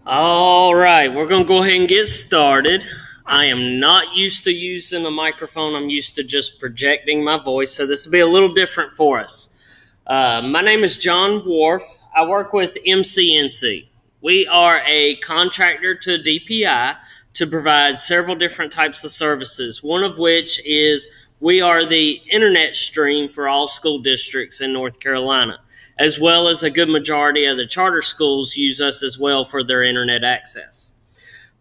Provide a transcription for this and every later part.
All right, we're going to go ahead and get started. I am not used to using a microphone. I'm used to just projecting my voice, so this will be a little different for us. My name is John Wharf. I work with NC. We are a contractor to DPI to provide several different types of services, one of which is we are the internet stream for all school districts in North Carolina, as well as a good majority of the charter schools use us as well for their internet access.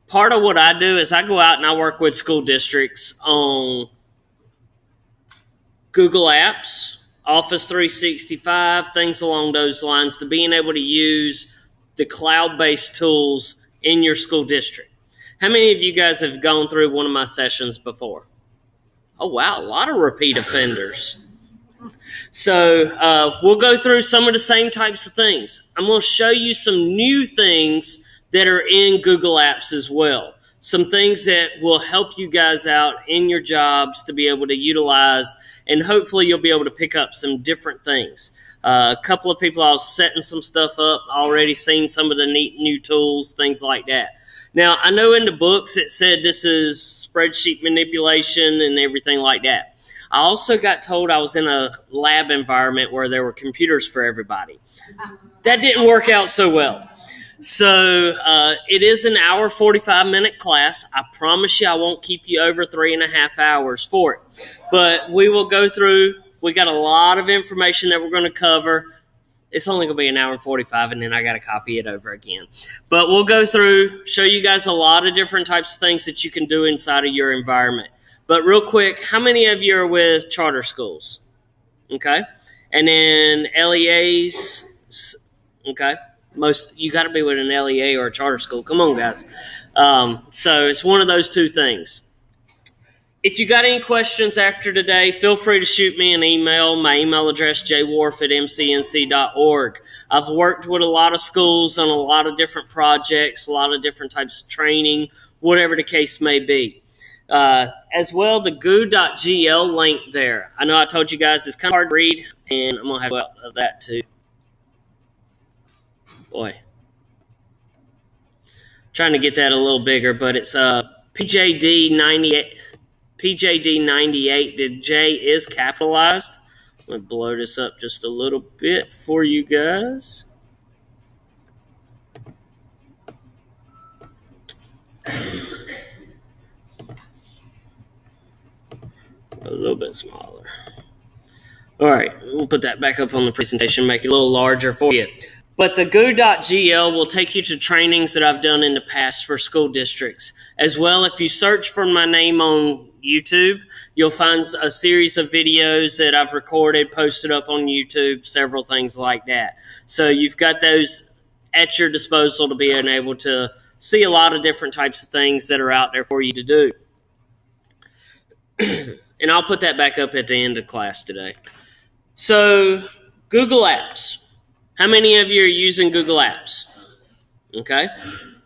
Part of what I do is I go out and I work with school districts on Google Apps, Office 365, things along those lines, to being able to use the cloud-based tools in your school district. How many of you guys have gone through one of my sessions before? Oh, wow, a lot of repeat offenders. So we'll go through some of the same types of things. I'm going to show you some new things that are in Google Apps as well. Some things that will help you guys out in your jobs to be able to utilize, and hopefully you'll be able to pick up some different things. A couple of people I was setting some stuff up, already seen some of the neat new tools, things like that. Now, I know in the books it said this is spreadsheet manipulation and everything like that. I also got told I was in a lab environment where there were computers for everybody. That didn't work out so well. So it is an hour, 45-minute class. I promise you I won't keep you over 3.5 hours for it. But we will go through. We got a lot of information that we're going to cover. It's only going to be an hour and 45, and then I got to copy it over again. But we'll go through, show you guys a lot of different types of things that you can do inside of your environment. But real quick, how many of you are with charter schools? Okay. And then LEAs. Okay. You got to be with an LEA or a charter school. Come on, guys. So it's one of those two things. If you got any questions after today, feel free to shoot me an email. My email address, jwarf@mcnc.org. I've worked with a lot of schools on a lot of different projects, a lot of different types of training, whatever the case may be. As well, the goo.gl link there. I know I told you guys it's kind of hard to read, and I'm going to have out of that too. Boy. Trying to get that a little bigger, but it's PJD98. PJD98, the J is capitalized. I'm going to blow this up just a little bit for you guys. A little bit smaller. All right, we'll put that back up on the presentation, make it a little larger for you. But the goo.gl will take you to trainings that I've done in the past for school districts. As well, if you search for my name on YouTube, you'll find a series of videos that I've recorded, posted up on YouTube, several things like that. So you've got those at your disposal to be able to see a lot of different types of things that are out there for you to do. And I'll put that back up at the end of class today. So, Google Apps. How many of you are using Google Apps? Okay.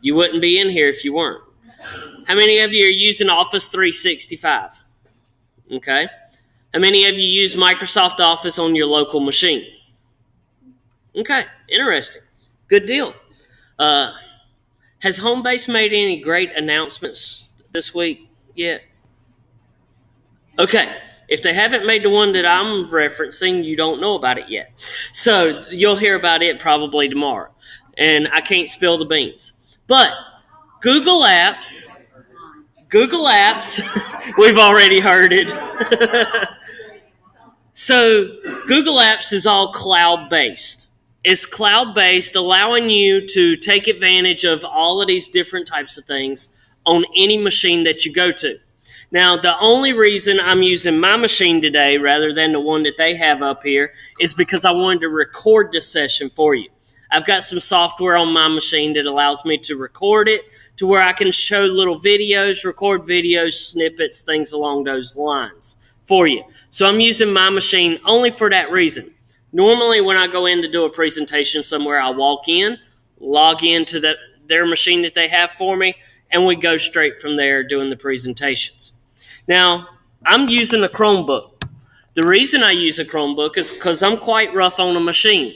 You wouldn't be in here if you weren't. How many of you are using Office 365? Okay. How many of you use Microsoft Office on your local machine? Okay. Interesting. Good deal. Has Homebase made any great announcements this week yet? Okay. If they haven't made the one that I'm referencing, you don't know about it yet. So you'll hear about it probably tomorrow. And I can't spill the beans. But Google Apps, we've already heard it. So Google Apps is all cloud-based. It's cloud-based, allowing you to take advantage of all of these different types of things on any machine that you go to. Now, the only reason I'm using my machine today rather than the one that they have up here is because I wanted to record this session for you. I've got some software on my machine that allows me to record it to where I can show little videos, record videos, snippets, things along those lines for you. So I'm using my machine only for that reason. Normally, when I go in to do a presentation somewhere, I walk in, log into their machine that they have for me, and we go straight from there doing the presentations. Now, I'm using a Chromebook. The reason I use a Chromebook is because I'm quite rough on a machine.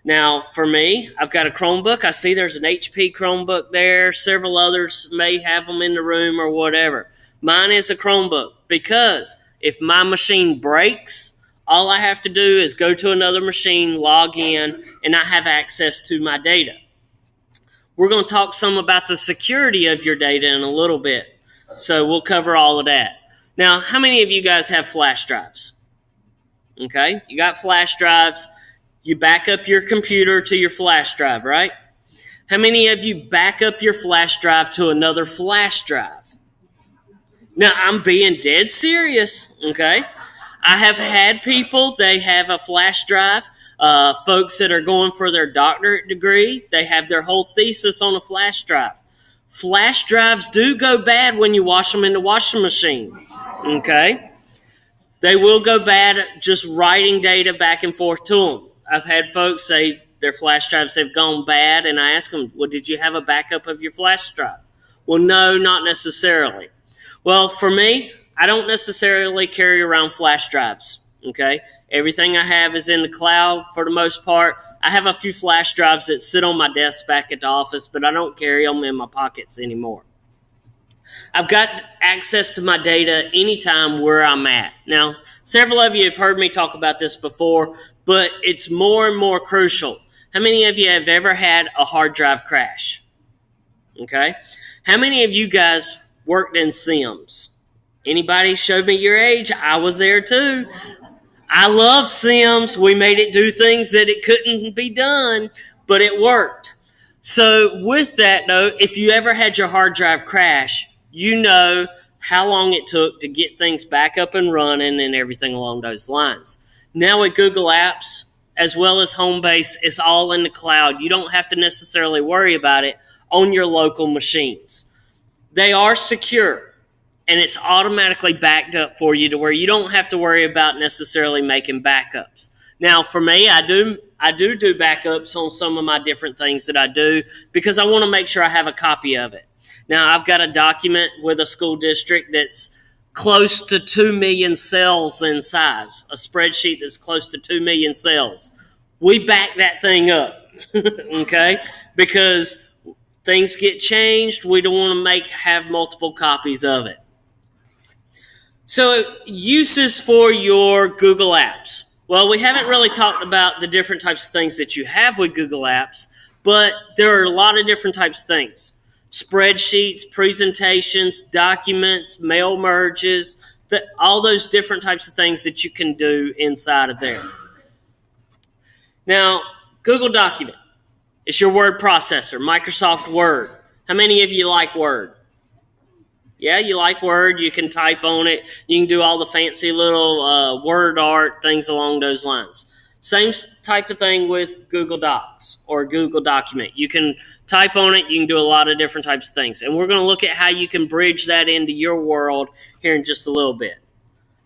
Now, for me, I've got a Chromebook. I see there's an HP Chromebook there. Several others may have them in the room or whatever. Mine is a Chromebook because if my machine breaks, all I have to do is go to another machine, log in, and I have access to my data. We're going to talk some about the security of your data in a little bit. So we'll cover all of that. Now, how many of you guys have flash drives? Okay, you got flash drives. You back up your computer to your flash drive, right? How many of you back up your flash drive to another flash drive? Now, I'm being dead serious, okay? I have had people, they have a flash drive. Folks that are going for their doctorate degree, they have their whole thesis on a flash drive. Flash drives do go bad when you wash them in the washing machine, okay? They will go bad just writing data back and forth to them. I've had folks say their flash drives have gone bad, and I ask them, well, did you have a backup of your flash drive? Well, no, not necessarily. Well, for me, I don't necessarily carry around flash drives, okay? Everything I have is in the cloud for the most part. I have a few flash drives that sit on my desk back at the office, but I don't carry them in my pockets anymore. I've got access to my data anytime where I'm at. Now, several of you have heard me talk about this before, but it's more and more crucial. How many of you have ever had a hard drive crash? Okay. How many of you guys worked in Sims? Anybody showed me your age? I was there too. I love Sims. We made it do things that it couldn't be done, but it worked. So with that, though, if you ever had your hard drive crash, you know how long it took to get things back up and running and everything along those lines. Now with Google Apps, as well as Homebase, it's all in the cloud. You don't have to necessarily worry about it on your local machines. They are secure, and it's automatically backed up for you to where you don't have to worry about necessarily making backups. Now, for me, I do backups on some of my different things that I do because I want to make sure I have a copy of it. Now, I've got a document with a school district that's close to 2 million cells in size, a spreadsheet that's close to 2 million cells. We back that thing up, okay? Because things get changed. We don't want to have multiple copies of it. So, uses for your Google Apps. Well, we haven't really talked about the different types of things that you have with Google Apps, but there are a lot of different types of things. Spreadsheets, presentations, documents, mail merges, all those different types of things that you can do inside of there. Now, Google Document. It's your word processor, Microsoft Word. How many of you like Word? Yeah, you like Word. You can type on it. You can do all the fancy little word art, things along those lines. Same type of thing with Google Docs or Google Document. You can type on it. You can do a lot of different types of things. And we're going to look at how you can bridge that into your world here in just a little bit.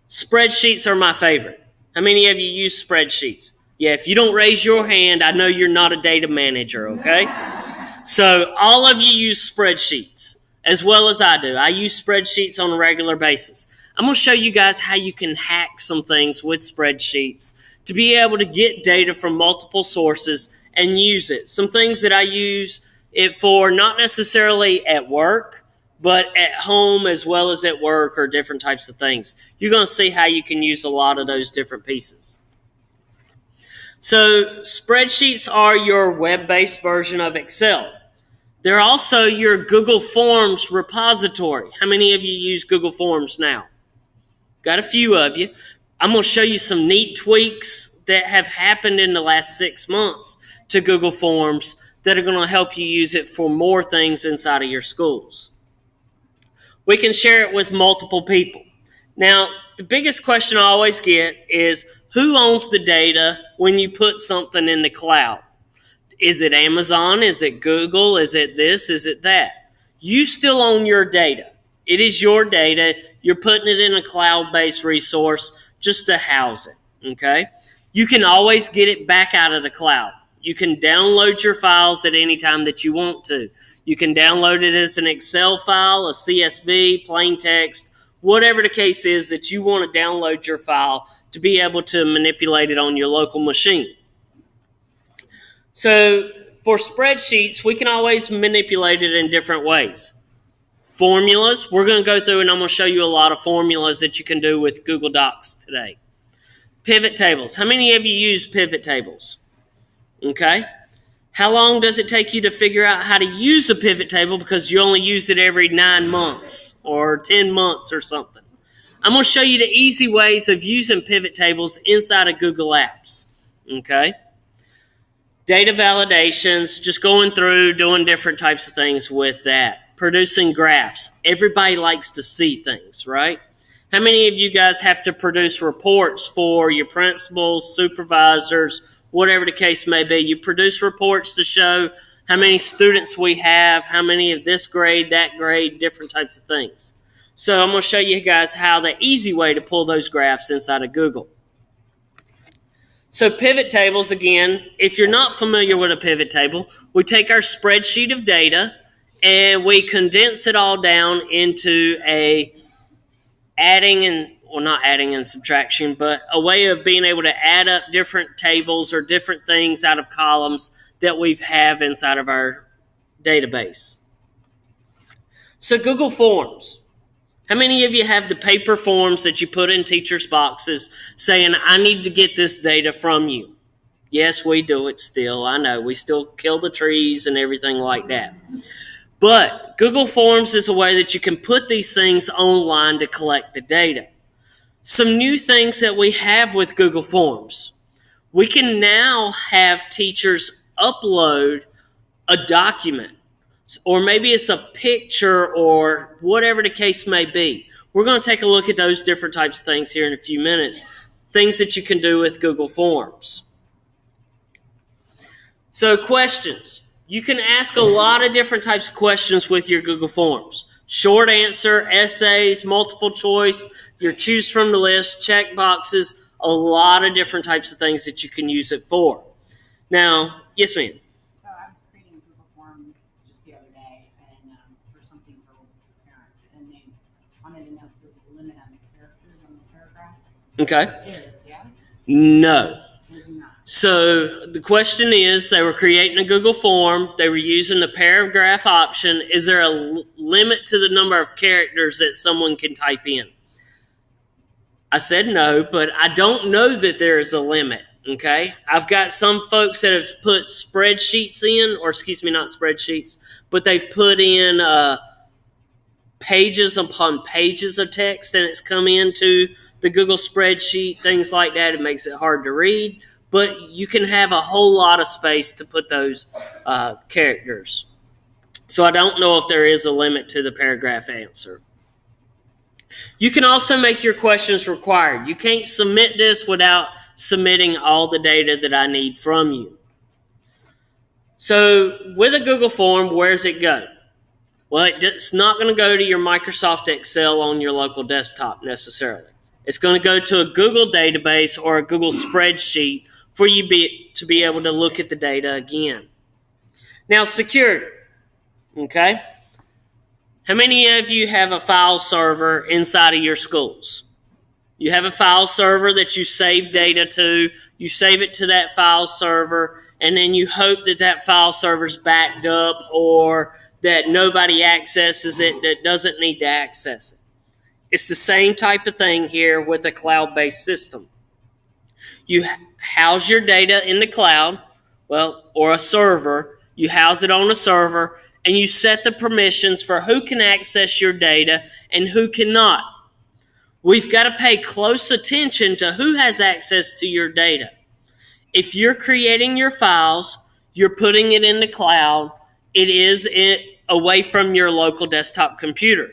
Spreadsheets are my favorite. How many of you use spreadsheets? Yeah, if you don't raise your hand, I know you're not a data manager, okay? So all of you use spreadsheets as well as I do. I use spreadsheets on a regular basis. I'm going to show you guys how you can hack some things with spreadsheets to be able to get data from multiple sources and use it. Some things that I use it for, not necessarily at work, but at home as well as at work or different types of things. You're going to see how you can use a lot of those different pieces. So spreadsheets are your web-based version of Excel. They're also your Google Forms repository. How many of you use Google Forms now? Got a few of you. I'm going to show you some neat tweaks that have happened in the last 6 months to Google Forms that are going to help you use it for more things inside of your schools. We can share it with multiple people. Now, the biggest question I always get is, who owns the data when you put something in the cloud? Is it Amazon? Is it Google? Is it this? Is it that? You still own your data. It is your data. You're putting it in a cloud-based resource just to house it, okay? You can always get it back out of the cloud. You can download your files at any time that you want to. You can download it as an Excel file, a CSV, plain text, whatever the case is that you want to download your file to be able to manipulate it on your local machine. So for spreadsheets, we can always manipulate it in different ways. Formulas, we're going to go through and I'm going to show you a lot of formulas that you can do with Google Docs today. Pivot tables. How many of you use pivot tables? Okay. How long does it take you to figure out how to use a pivot table because you only use it every 9 months or 10 months or something? I'm going to show you the easy ways of using pivot tables inside of Google Apps. Okay. Data validations, just going through, doing different types of things with that. Producing graphs. Everybody likes to see things, right? How many of you guys have to produce reports for your principals, supervisors, whatever the case may be? You produce reports to show how many students we have, how many of this grade, that grade, different types of things. So I'm going to show you guys how the easy way to pull those graphs inside of Google. So pivot tables, again, if you're not familiar with a pivot table, we take our spreadsheet of data and we condense it all down into a not adding and subtraction, but a way of being able to add up different tables or different things out of columns that we have inside of our database. So Google Forms. How many of you have the paper forms that you put in teachers' boxes saying, I need to get this data from you? Yes, we do it still. I know. We still kill the trees and everything like that. But Google Forms is a way that you can put these things online to collect the data. Some new things that we have with Google Forms. We can now have teachers upload a document, or maybe it's a picture or whatever the case may be. We're going to take a look at those different types of things here in a few minutes, things that you can do with Google Forms. So questions. You can ask a lot of different types of questions with your Google Forms. Short answer, essays, multiple choice, your choose from the list, check boxes, a lot of different types of things that you can use it for. Now, yes, ma'am. So I was creating a Google form just the other day and for something for parents, and they wanted to know if there was a limit on the characters on the paragraph. Okay. There is, yeah? No. There's not. So the question is, they were creating a Google form. They were using the paragraph option. Is there a limit to the number of characters that someone can type in? I said no, but I don't know that there is a limit. Okay, I've got some folks that have put spreadsheets in, or excuse me, not spreadsheets, but they've put in pages upon pages of text, and it's come into the Google spreadsheet, things like that. It makes it hard to read, but you can have a whole lot of space to put those characters. So I don't know if there is a limit to the paragraph answer. You can also make your questions required. You can't submit this without submitting all the data that I need from you. So with a Google form, where does it go? Well, it's not going to go to your Microsoft Excel on your local desktop necessarily. It's going to go to a Google database or a Google spreadsheet for you to be able to look at the data again. Now, security. Okay? How many of you have a file server inside of your schools? You have a file server that you save data to. You save it to that file server, and then you hope that that file server's backed up or that nobody accesses it that doesn't need to access it. It's the same type of thing here with a cloud-based system. You house your data in the cloud, or a server. You house it on a server, and you set the permissions for who can access your data and who cannot. We've got to pay close attention to who has access to your data. If you're creating your files, you're putting it in the cloud, it is away from your local desktop computer.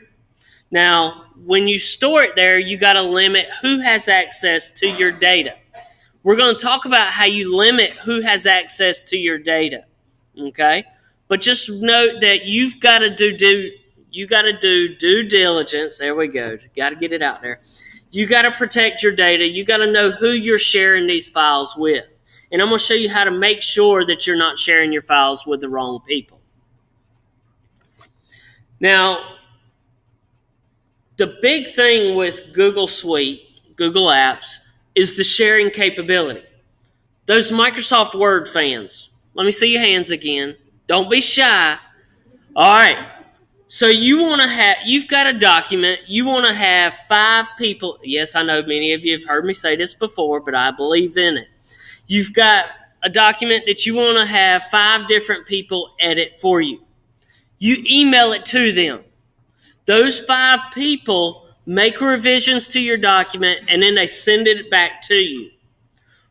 Now, when you store it there, you got to limit who has access to your data. We're going to talk about how you limit who has access to your data. Okay? But just note that you've got to do due diligence. There we go. Got to get it out there. You got to protect your data. You got to know who you're sharing these files with. And I'm going to show you how to make sure that you're not sharing your files with the wrong people. Now, the big thing with Google Suite, Google Apps, is the sharing capability. Those Microsoft Word fans, let me see your hands again. Don't be shy. All right. So you've got a document, you want to have 5 people. Yes, I know many of you have heard me say this before, but I believe in it. You've got a document that you want to have 5 different people edit for you. You email it to them. Those 5 people make revisions to your document, and then they send it back to you.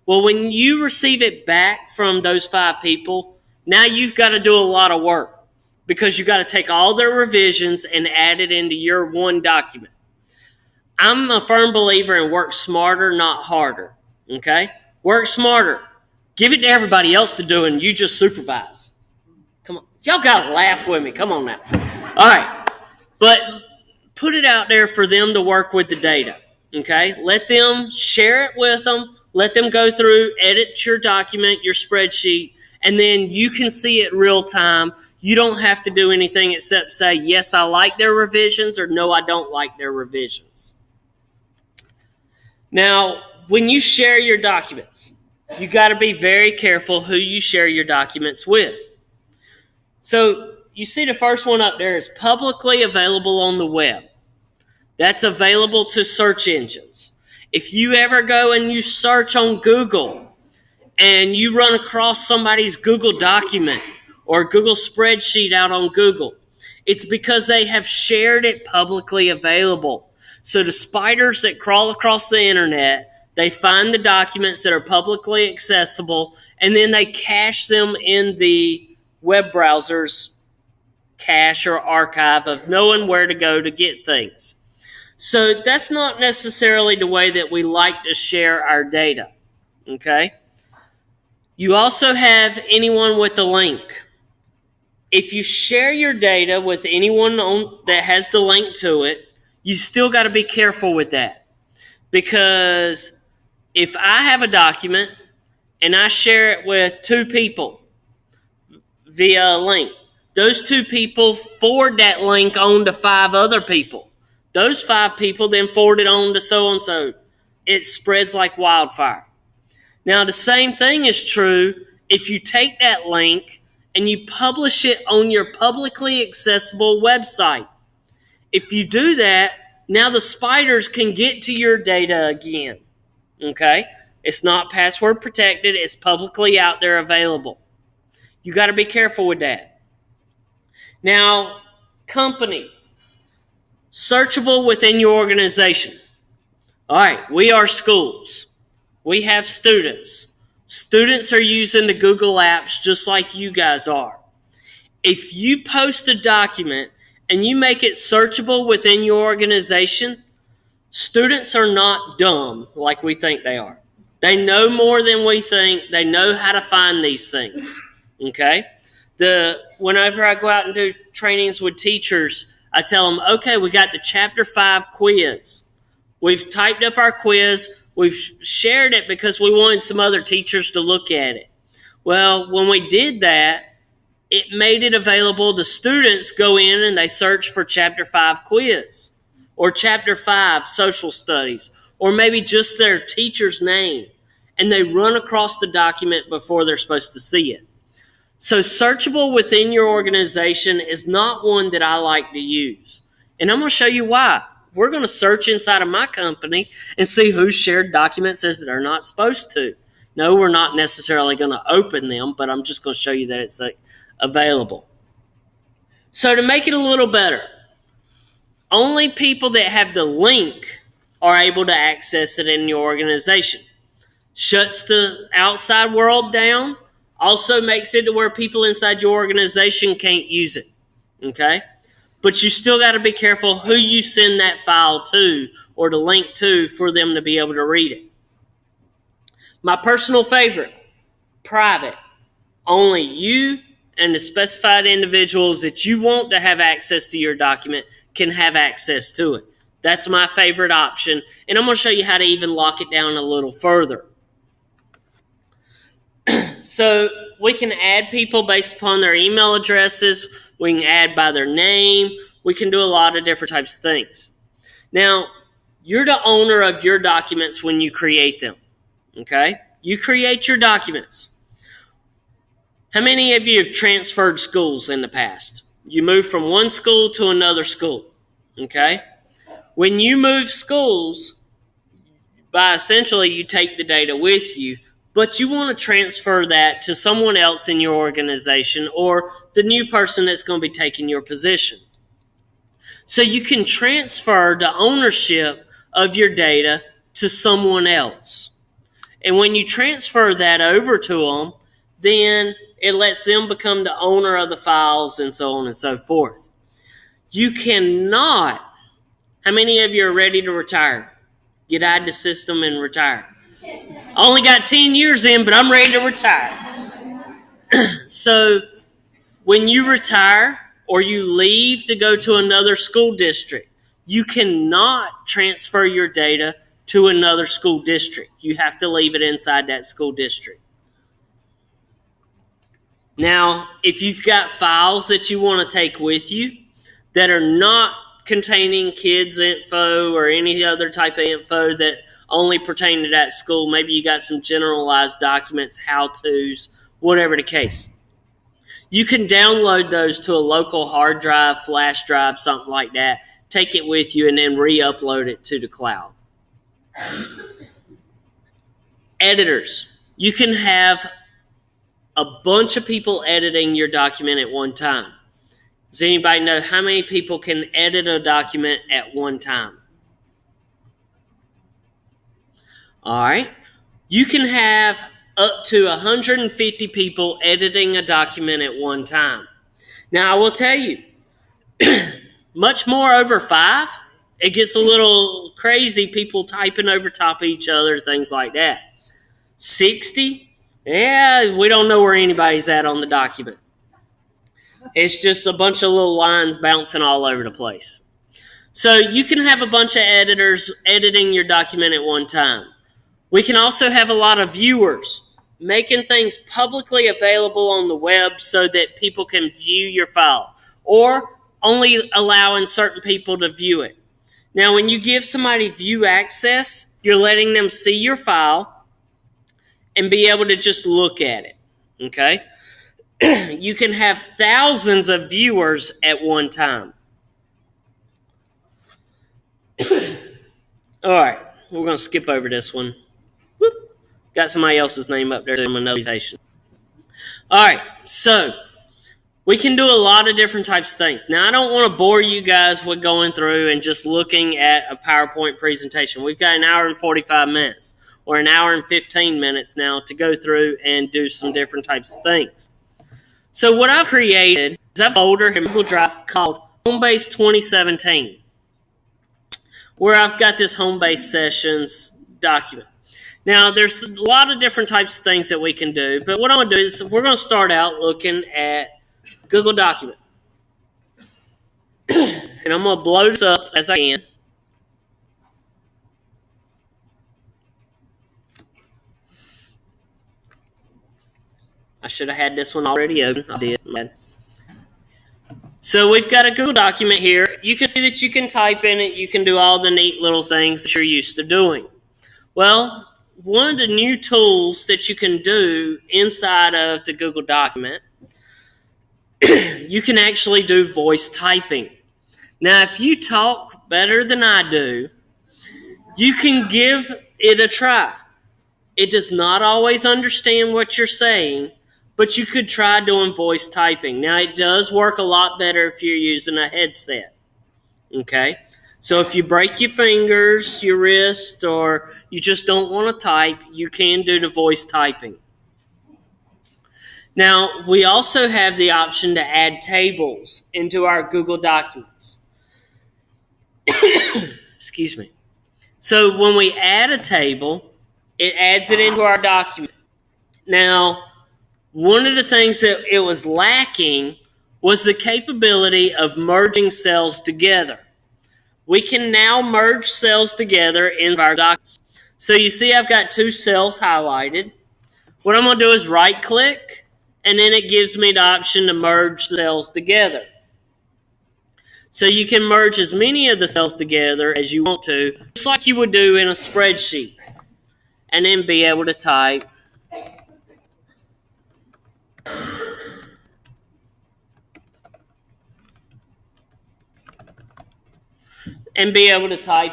Well, when you receive it back from those 5 people, now you've got to do a lot of work because you've got to take all their revisions and add it into your one document. I'm a firm believer in work smarter, not harder. Okay? Work smarter. Give it to everybody else to do, and you just supervise. Come on. Y'all got to laugh with me. Come on now. All right. But put it out there for them to work with the data. Okay? Let them share it with them. Let them go through, edit your document, your spreadsheet, and then you can see it real time. You don't have to do anything except say, yes, I like their revisions, or no, I don't like their revisions. Now, when you share your documents, you got to be very careful who you share your documents with. So you see the first one up there is publicly available on the web. That's available to search engines. If you ever go and you search on Google and you run across somebody's Google document or Google spreadsheet out on Google, it's because they have shared it publicly available. So the spiders that crawl across the internet, they find the documents that are publicly accessible, and then they cache them in the web browser's cache or archive of knowing where to go to get things. So that's not necessarily the way that we like to share our data, okay? You also have anyone with a link. If you share your data with anyone that has the link to it, you still got to be careful with that. Because if I have a document and I share it with 2 people via a link, those 2 people forward that link on to 5 other people. Those 5 people then forward it on to so-and-so. It spreads like wildfire. Now, the same thing is true if you take that link and you publish it on your publicly accessible website. If you do that, now the spiders can get to your data again. Okay? It's not password protected. It's publicly out there available. You got to be careful with that. Now, company. Searchable within your organization. All right, we are schools. We have students. Students are using the Google Apps just like you guys are. If you post a document and you make it searchable within your organization, students are not dumb like we think they are. They know more than we think. They know how to find these things. Okay? Whenever I go out and do trainings with teachers, I tell them, okay, we got the Chapter 5 quiz. We've typed up our quiz. We've shared it because we wanted some other teachers to look at it. Well, when we did that, it made it available to students go in and they search for Chapter 5 quiz or Chapter 5 social studies or maybe just their teacher's name. And they run across the document before they're supposed to see it. So searchable within your organization is not one that I like to use. And I'm going to show you why. We're going to search inside of my company and see who's shared documents that they're not supposed to. No, we're not necessarily going to open them, but I'm just going to show you that it's available. So to make it a little better, only people that have the link are able to access it in your organization. Shuts the outside world down. Also makes it to where people inside your organization can't use it. Okay? But you still got to be careful who you send that file to or the link to for them to be able to read it. My personal favorite, private. Only you and the specified individuals that you want to have access to your document can have access to it. That's my favorite option. And I'm going to show you how to even lock it down a little further. So we can add people based upon their email addresses. We can add by their name. We can do a lot of different types of things. Now, you're the owner of your documents when you create them, okay? You create your documents. How many of you have transferred schools in the past? You moved from one school to another school, okay? When you move schools, by essentially you take the data with you, but you want to transfer that to someone else in your organization or the new person that's going to be taking your position. So you can transfer the ownership of your data to someone else. And when you transfer that over to them, then it lets them become the owner of the files and so on and so forth. You cannot, how many of you are ready to retire? Get out of the system and retire. I only got 10 years in, but I'm ready to retire. So when you retire or you leave to go to another school district, you cannot transfer your data to another school district. You have to leave it inside that school district. Now, if you've got files that you want to take with you that are not containing kids info or any other type of info that only pertain to that school, maybe you got some generalized documents, how-tos, whatever the case. You can download those to a local hard drive, flash drive, something like that, take it with you, and then re-upload it to the cloud. Editors. You can have a bunch of people editing your document at one time. Does anybody know how many people can edit a document at one time? All right. You can have up to 150 people editing a document at one time. Now, I will tell you, much more over 5, it gets a little crazy, people typing over top of each other, things like that. 60, yeah, we don't know where anybody's at on the document. It's just a bunch of little lines bouncing all over the place. So you can have a bunch of editors editing your document at one time. We can also have a lot of viewers making things publicly available on the web so that people can view your file, or only allowing certain people to view it. Now, when you give somebody view access, you're letting them see your file and be able to just look at it, okay? You can have thousands of viewers at one time. All right, we're going to skip over this one. Whoop. Got somebody else's name up there in my notation. All right, so we can do a lot of different types of things. Now, I don't want to bore you guys with going through and just looking at a PowerPoint presentation. We've got an hour and 45 minutes or an hour and 15 minutes now to go through and do some different types of things. So what I've created is a folder in Google Drive called Homebase 2017, where I've got this Homebase Sessions document. Now, there's a lot of different types of things that we can do, but what I'm going to do is we're going to start out looking at Google Document. And I'm going to blow this up as I can. I should have had this one already open. I did. So we've got a Google document here. You can see that you can type in it. You can do all the neat little things that you're used to doing. Well, one of the new tools that you can do inside of the Google document, you can actually do voice typing. Now, if you talk better than I do, you can give it a try. It does not always understand what you're saying, but you could try doing voice typing. Now, it does work a lot better if you're using a headset. Okay? So if you break your fingers, your wrist, or you just don't want to type, you can do the voice typing. Now, we also have the option to add tables into our Google Documents. Excuse me. So when we add a table, it adds it into our document. Now, one of the things that it was lacking was the capability of merging cells together. We can now merge cells together in our documents. So you see I've got 2 cells highlighted. What I'm going to do is right-click, and then it gives me the option to merge cells together. So you can merge as many of the cells together as you want to, just like you would do in a spreadsheet. And then be able to type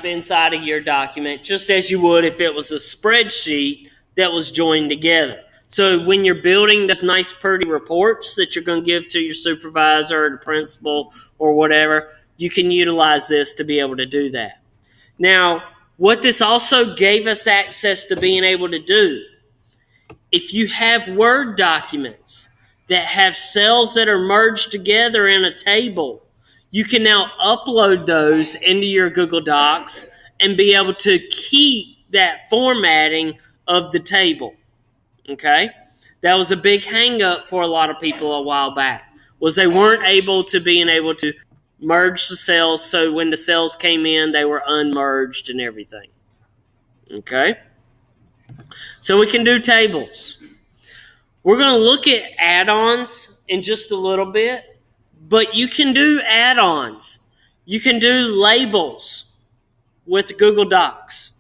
inside of your document just as you would if it was a spreadsheet that was joined together. So when you're building those nice pretty reports that you're going to give to your supervisor or the principal or whatever, you can utilize this to be able to do that. Now, what this also gave us access to being able to do, if you have Word documents that have cells that are merged together in a table, you can now upload those into your Google Docs and be able to keep that formatting of the table. Okay? That was a big hang up for a lot of people a while back, was they weren't able to merge the cells, so when the cells came in, they were unmerged and everything. Okay? So we can do tables. We're going to look at add-ons in just a little bit, but you can do add-ons. You can do labels with Google Docs.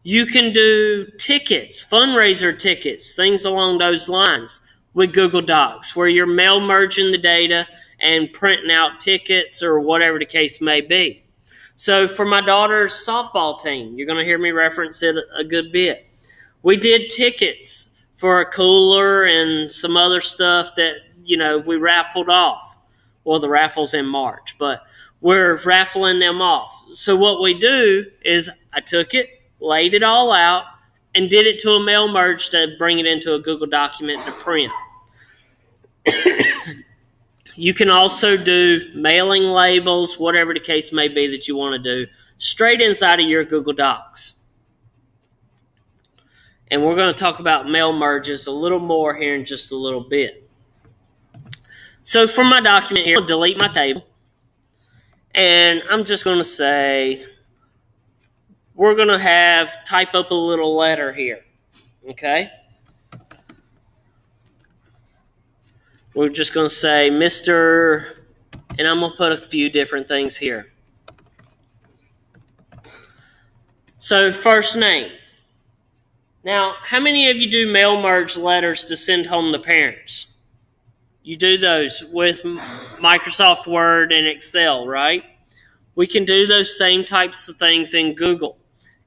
You can do tickets, fundraiser tickets, things along those lines with Google Docs, where you're mail merging the data and printing out tickets or whatever the case may be. So for my daughter's softball team, you're going to hear me reference it a good bit. We did tickets for a cooler and some other stuff that, we raffled off. Well, the raffle's in March, but we're raffling them off. So what we do is I took it, laid it all out, and did it to a mail merge to bring it into a Google document to print. You can also do mailing labels, whatever the case may be that you want to do, straight inside of your Google Docs. And we're going to talk about mail merges a little more here in just a little bit. So for my document here, I'll delete my table. And I'm just going to say, we're going to type up a little letter here. Okay? We're just going to say Mr. And I'm going to put a few different things here. So first name. Now, how many of you do mail merge letters to send home the parents? You do those with Microsoft Word and Excel, right? We can do those same types of things in Google.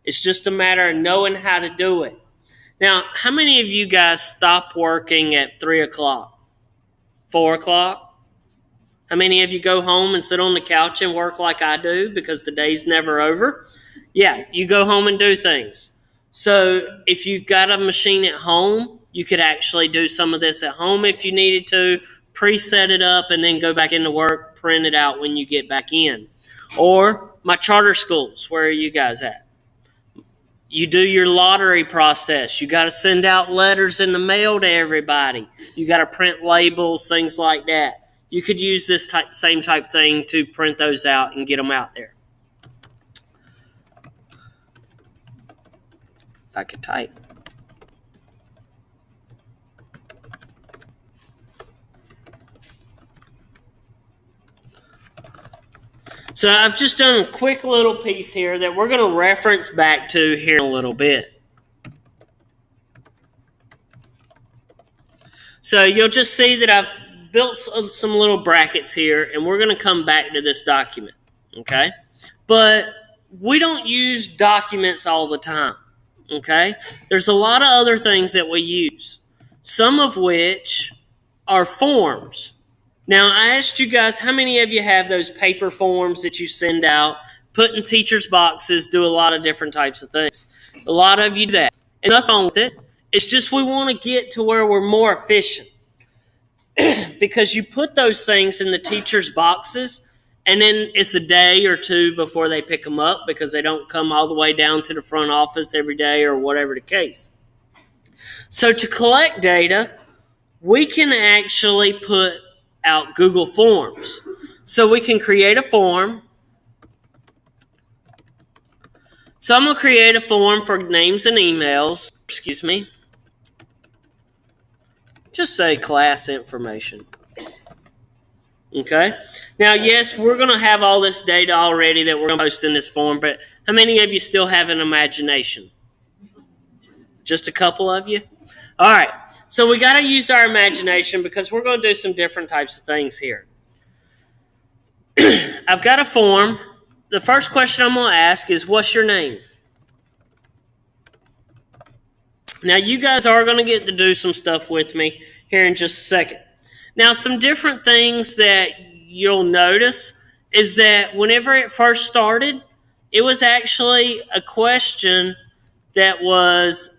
It's just a matter of knowing how to do it. Now, how many of you guys stop working at 3 o'clock? 4 o'clock? How many of you go home and sit on the couch and work like I do because the day's never over? Yeah, you go home and do things. So if you've got a machine at home, you could actually do some of this at home if you needed to, preset it up, and then go back into work, print it out when you get back in. Or my charter schools, where are you guys at? You do your lottery process. You got to send out letters in the mail to everybody. You got to print labels, things like that. You could use this same type thing to print those out and get them out there. If I could type. So I've just done a quick little piece here that we're going to reference back to here in a little bit. So you'll just see that I've built some little brackets here, and we're going to come back to this document, okay? But we don't use documents all the time, okay? There's a lot of other things that we use, some of which are forms. Now, I asked you guys, how many of you have those paper forms that you send out, put in teachers' boxes, do a lot of different types of things? A lot of you do that. And nothing wrong with it. It's just we want to get to where we're more efficient. Because you put those things in the teachers' boxes, and then it's a day or two before they pick them up because they don't come all the way down to the front office every day or whatever the case. So to collect data, we can actually put out Google Forms. So we can create a form. So I'm going to create a form for names and emails. Excuse me. Just say class information. Okay? Now, yes, we're going to have all this data already that we're going to post in this form, but how many of you still have an imagination? Just a couple of you? All right. So we got to use our imagination because we're going to do some different types of things here. I've got a form. The first question I'm going to ask is, what's your name? Now, you guys are going to get to do some stuff with me here in just a second. Now, some different things that you'll notice is that whenever it first started, it was actually a question that was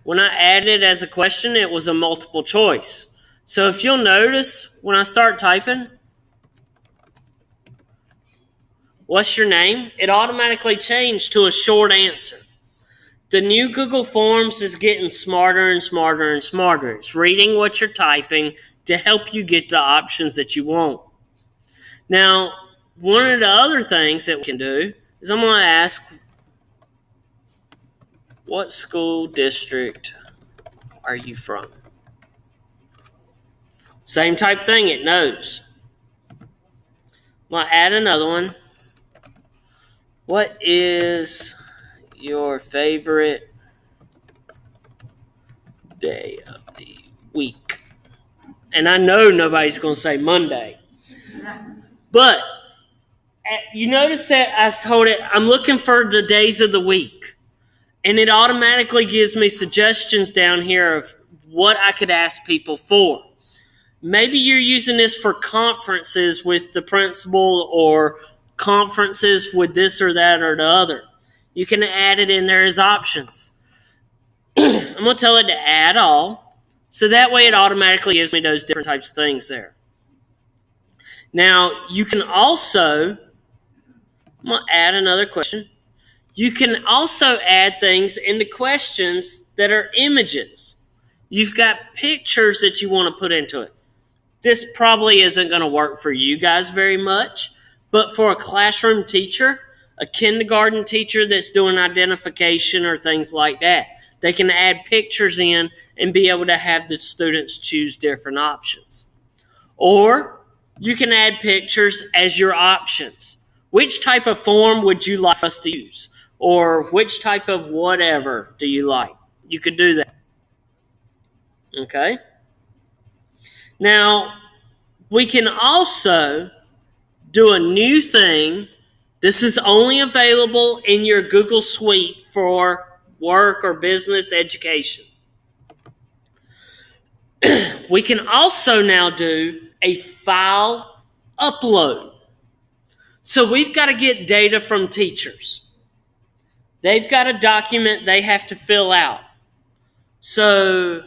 when I added it as a question, it was a multiple choice. So if you'll notice, when I start typing, what's your name? It automatically changed to a short answer. The new Google Forms is getting smarter and smarter and smarter. It's reading what you're typing to help you get the options that you want. Now, one of the other things that we can do is I'm going to ask, what school district are you from? Same type thing, it knows. I'm going to add another one. What is your favorite day of the week? And I know nobody's going to say Monday. But you notice that I told it, I'm looking for the days of the week. And it automatically gives me suggestions down here of what I could ask people for. Maybe you're using this for conferences with the principal or conferences with this or that or the other. You can add it in there as options. I'm going to tell it to add all. So that way it automatically gives me those different types of things there. Now, you can also, I'm going to add another question. You can also add things into questions that are images. You've got pictures that you want to put into it. This probably isn't going to work for you guys very much, but for a classroom teacher, a kindergarten teacher that's doing identification or things like that, they can add pictures in and be able to have the students choose different options. Or you can add pictures as your options. Which type of form would you like us to use? Or which type of whatever do you like? You could do that. Okay? Now, we can also do a new thing. This is only available in your Google Suite for work or business education. We can also now do a file upload. So we've got to get data from teachers. They've got a document they have to fill out. So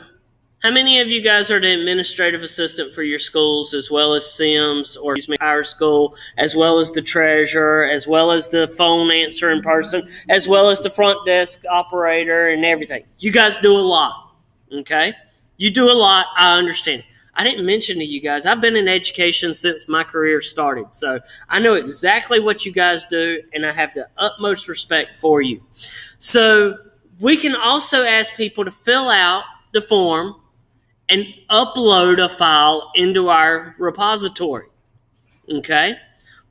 how many of you guys are the administrative assistant for your schools, as well as Sims or our school, as well as the treasurer, as well as the phone answering person, as well as the front desk operator and everything? You guys do a lot, okay? You do a lot, I understand it. I didn't mention to you guys, I've been in education since my career started, so I know exactly what you guys do, and I have the utmost respect for you. So we can also ask people to fill out the form and upload a file into our repository. Okay?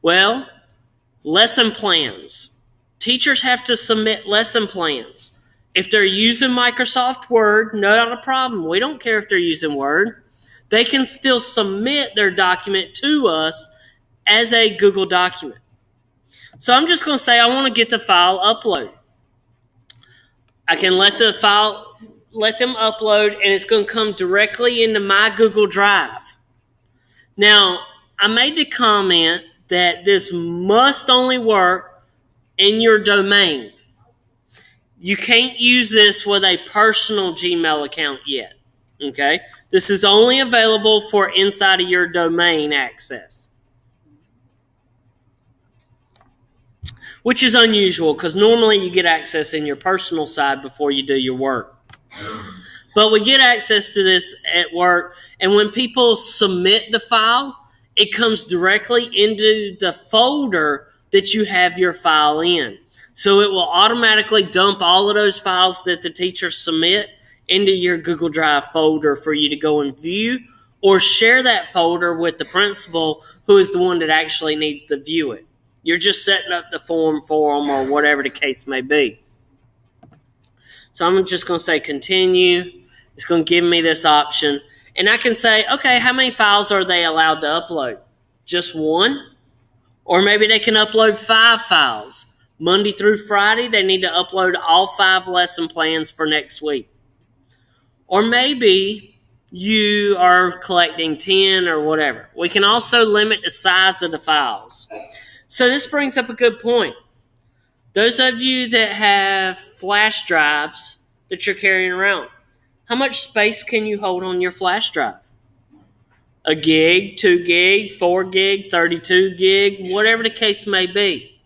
Well, lesson plans. Teachers have to submit lesson plans. If they're using Microsoft Word, not a problem. We don't care if they're using Word. They can still submit their document to us as a Google document. So I'm just going to say I want to get the file uploaded. I can let them upload, and it's going to come directly into my Google Drive. Now, I made the comment that this must only work in your domain. You can't use this with a personal Gmail account yet. Okay? This is only available for inside of your domain access. Which is unusual because normally you get access in your personal side before you do your work. But we get access to this at work, and when people submit the file, it comes directly into the folder that you have your file in. So it will automatically dump all of those files that the teachers submit into your Google Drive folder for you to go and view, or share that folder with the principal, who is the one that actually needs to view it. You're just setting up the form for them or whatever the case may be. So I'm just going to say continue. It's going to give me this option. And I can say, okay, how many files are they allowed to upload? Just one? Or maybe they can upload 5 files. Monday through Friday, they need to upload all 5 lesson plans for next week. Or maybe you are collecting 10 or whatever. We can also limit the size of the files. So this brings up a good point. Those of you that have flash drives that you're carrying around, how much space can you hold on your flash drive? A gig, 2 gig, 4 gig, 32 gig, whatever the case may be.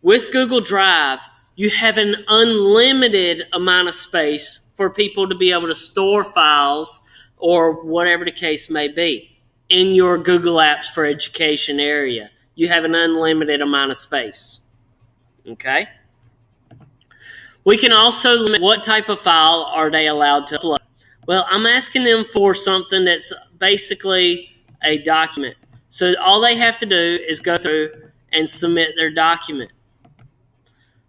With Google Drive, you have an unlimited amount of space for people to be able to store files or whatever the case may be in your Google Apps for Education area. You have an unlimited amount of space. Okay? We can also limit what type of file are they allowed to upload. Well, I'm asking them for something that's basically a document. So all they have to do is go through and submit their document.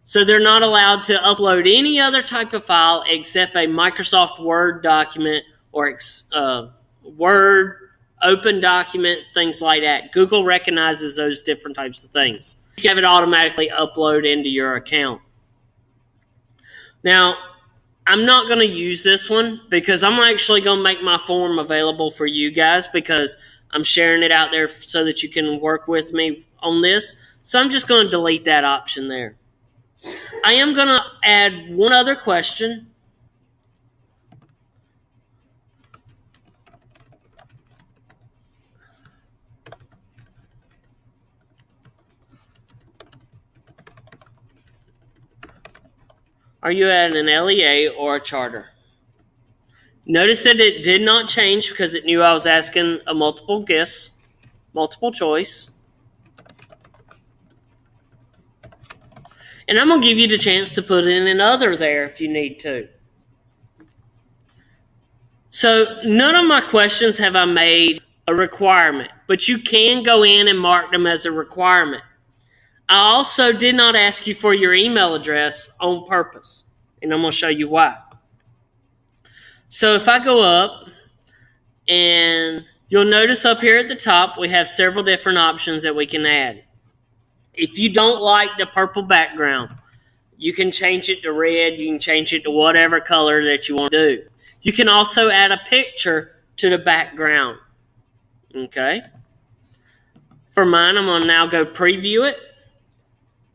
So they're not allowed to upload any other type of file except a Microsoft Word document or Word, Open document, things like that. Google recognizes those different types of things. You can have it automatically upload into your account. Now, I'm not going to use this one because I'm actually going to make my form available for you guys because I'm sharing it out there so that you can work with me on this. So I'm just going to delete that option there. I am going to add one other question. Are you at an LEA or a charter? Notice that it did not change because it knew I was asking a multiple guess, multiple choice. And I'm going to give you the chance to put in an other there if you need to. So none of my questions have I made a requirement, but you can go in and mark them as a requirement. I also did not ask you for your email address on purpose, and I'm going to show you why. So if I go up, and you'll notice up here at the top, we have several different options that we can add. If you don't like the purple background, you can change it to red. You can change it to whatever color that you want to do. You can also add a picture to the background. Okay. For mine, I'm going to now go preview it.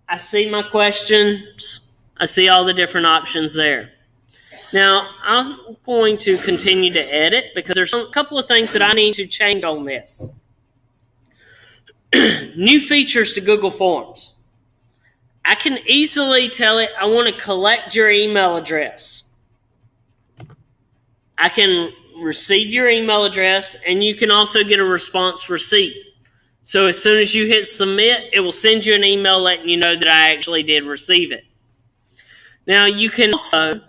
I see my questions. I see all the different options there. Now, I'm going to continue to edit because there's a couple of things that I need to change on this. New features to Google Forms. I can easily tell it I want to collect your email address. I can receive your email address, and you can also get a response receipt. So as soon as you hit submit, it will send you an email letting you know that I actually did receive it. Now, you can also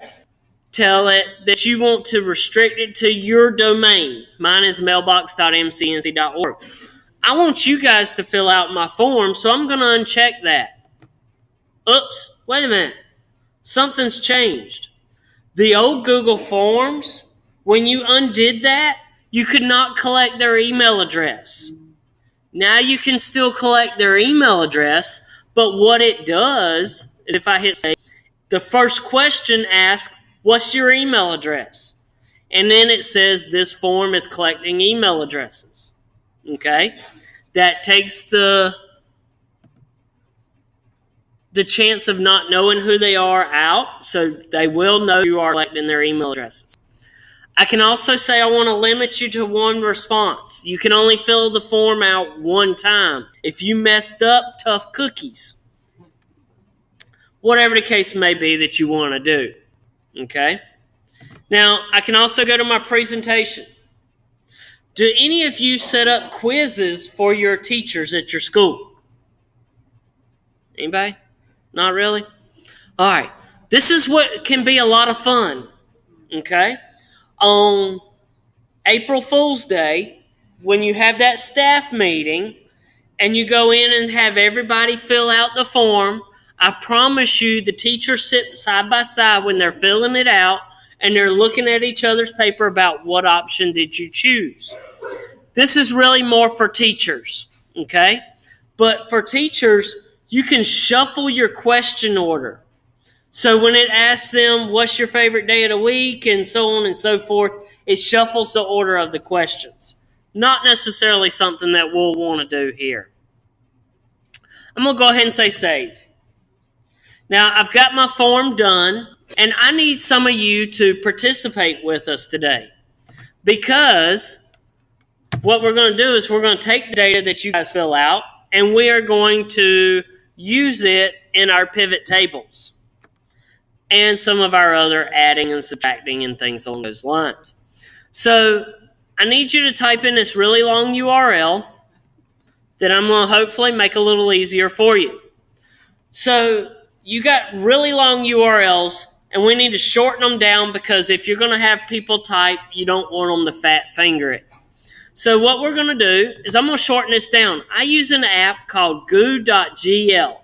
tell it that you want to restrict it to your domain. Mine is mailbox.mcnc.org. I want you guys to fill out my form, so I'm going to uncheck that. Oops, wait a minute. Something's changed. The old Google Forms, when you undid that, you could not collect their email address. Now you can still collect their email address, but what it does, if I hit save, the first question asks, what's your email address? And then it says this form is collecting email addresses. Okay? That takes the chance of not knowing who they are out, so they will know you are collecting their email addresses. I can also say I want to limit you to one response. You can only fill the form out one time. If you messed up, tough cookies. Whatever the case may be that you want to do. Okay? Now, I can also go to my presentation. Do any of you set up quizzes for your teachers at your school? Anybody? Not really? All right. This is what can be a lot of fun. Okay? On April Fool's Day, when you have that staff meeting and you go in and have everybody fill out the form, I promise you the teachers sit side by side when they're filling it out and they're looking at each other's paper about what option did you choose. This is really more for teachers, okay? But for teachers, you can shuffle your question order. So when it asks them, what's your favorite day of the week, and so on and so forth, it shuffles the order of the questions. Not necessarily something that we'll want to do here. I'm going to go ahead and say save. Now, I've got my form done, and I need some of you to participate with us today. Because what we're going to do is we're going to take the data that you guys fill out, and we are going to use it in our pivot tables and some of our other adding and subtracting and things along those lines. So I need you to type in this really long URL that I'm going to hopefully make a little easier for you. So you got really long URLs, and we need to shorten them down because if you're going to have people type, you don't want them to fat finger it. So what we're going to do is I'm going to shorten this down. I use an app called goo.gl.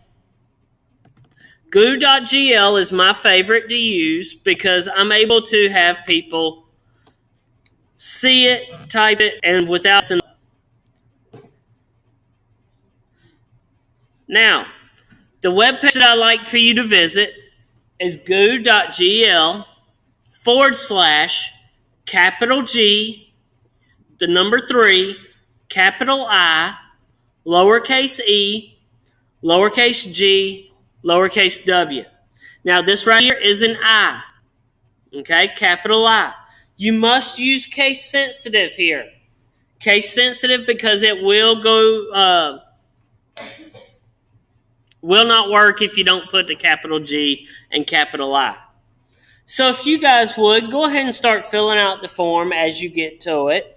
Goo.gl is my favorite to use because I'm able to have people see it, type it, and without... Now, the webpage that I like for you to visit is goo.gl/capital G, the number 3, capital I, lowercase e, lowercase g, lowercase w. Now, this right here is an I, okay, capital I. You must use case sensitive here. Case sensitive because it will not work if you don't put the capital G and capital I. So if you guys would, go ahead and start filling out the form as you get to it.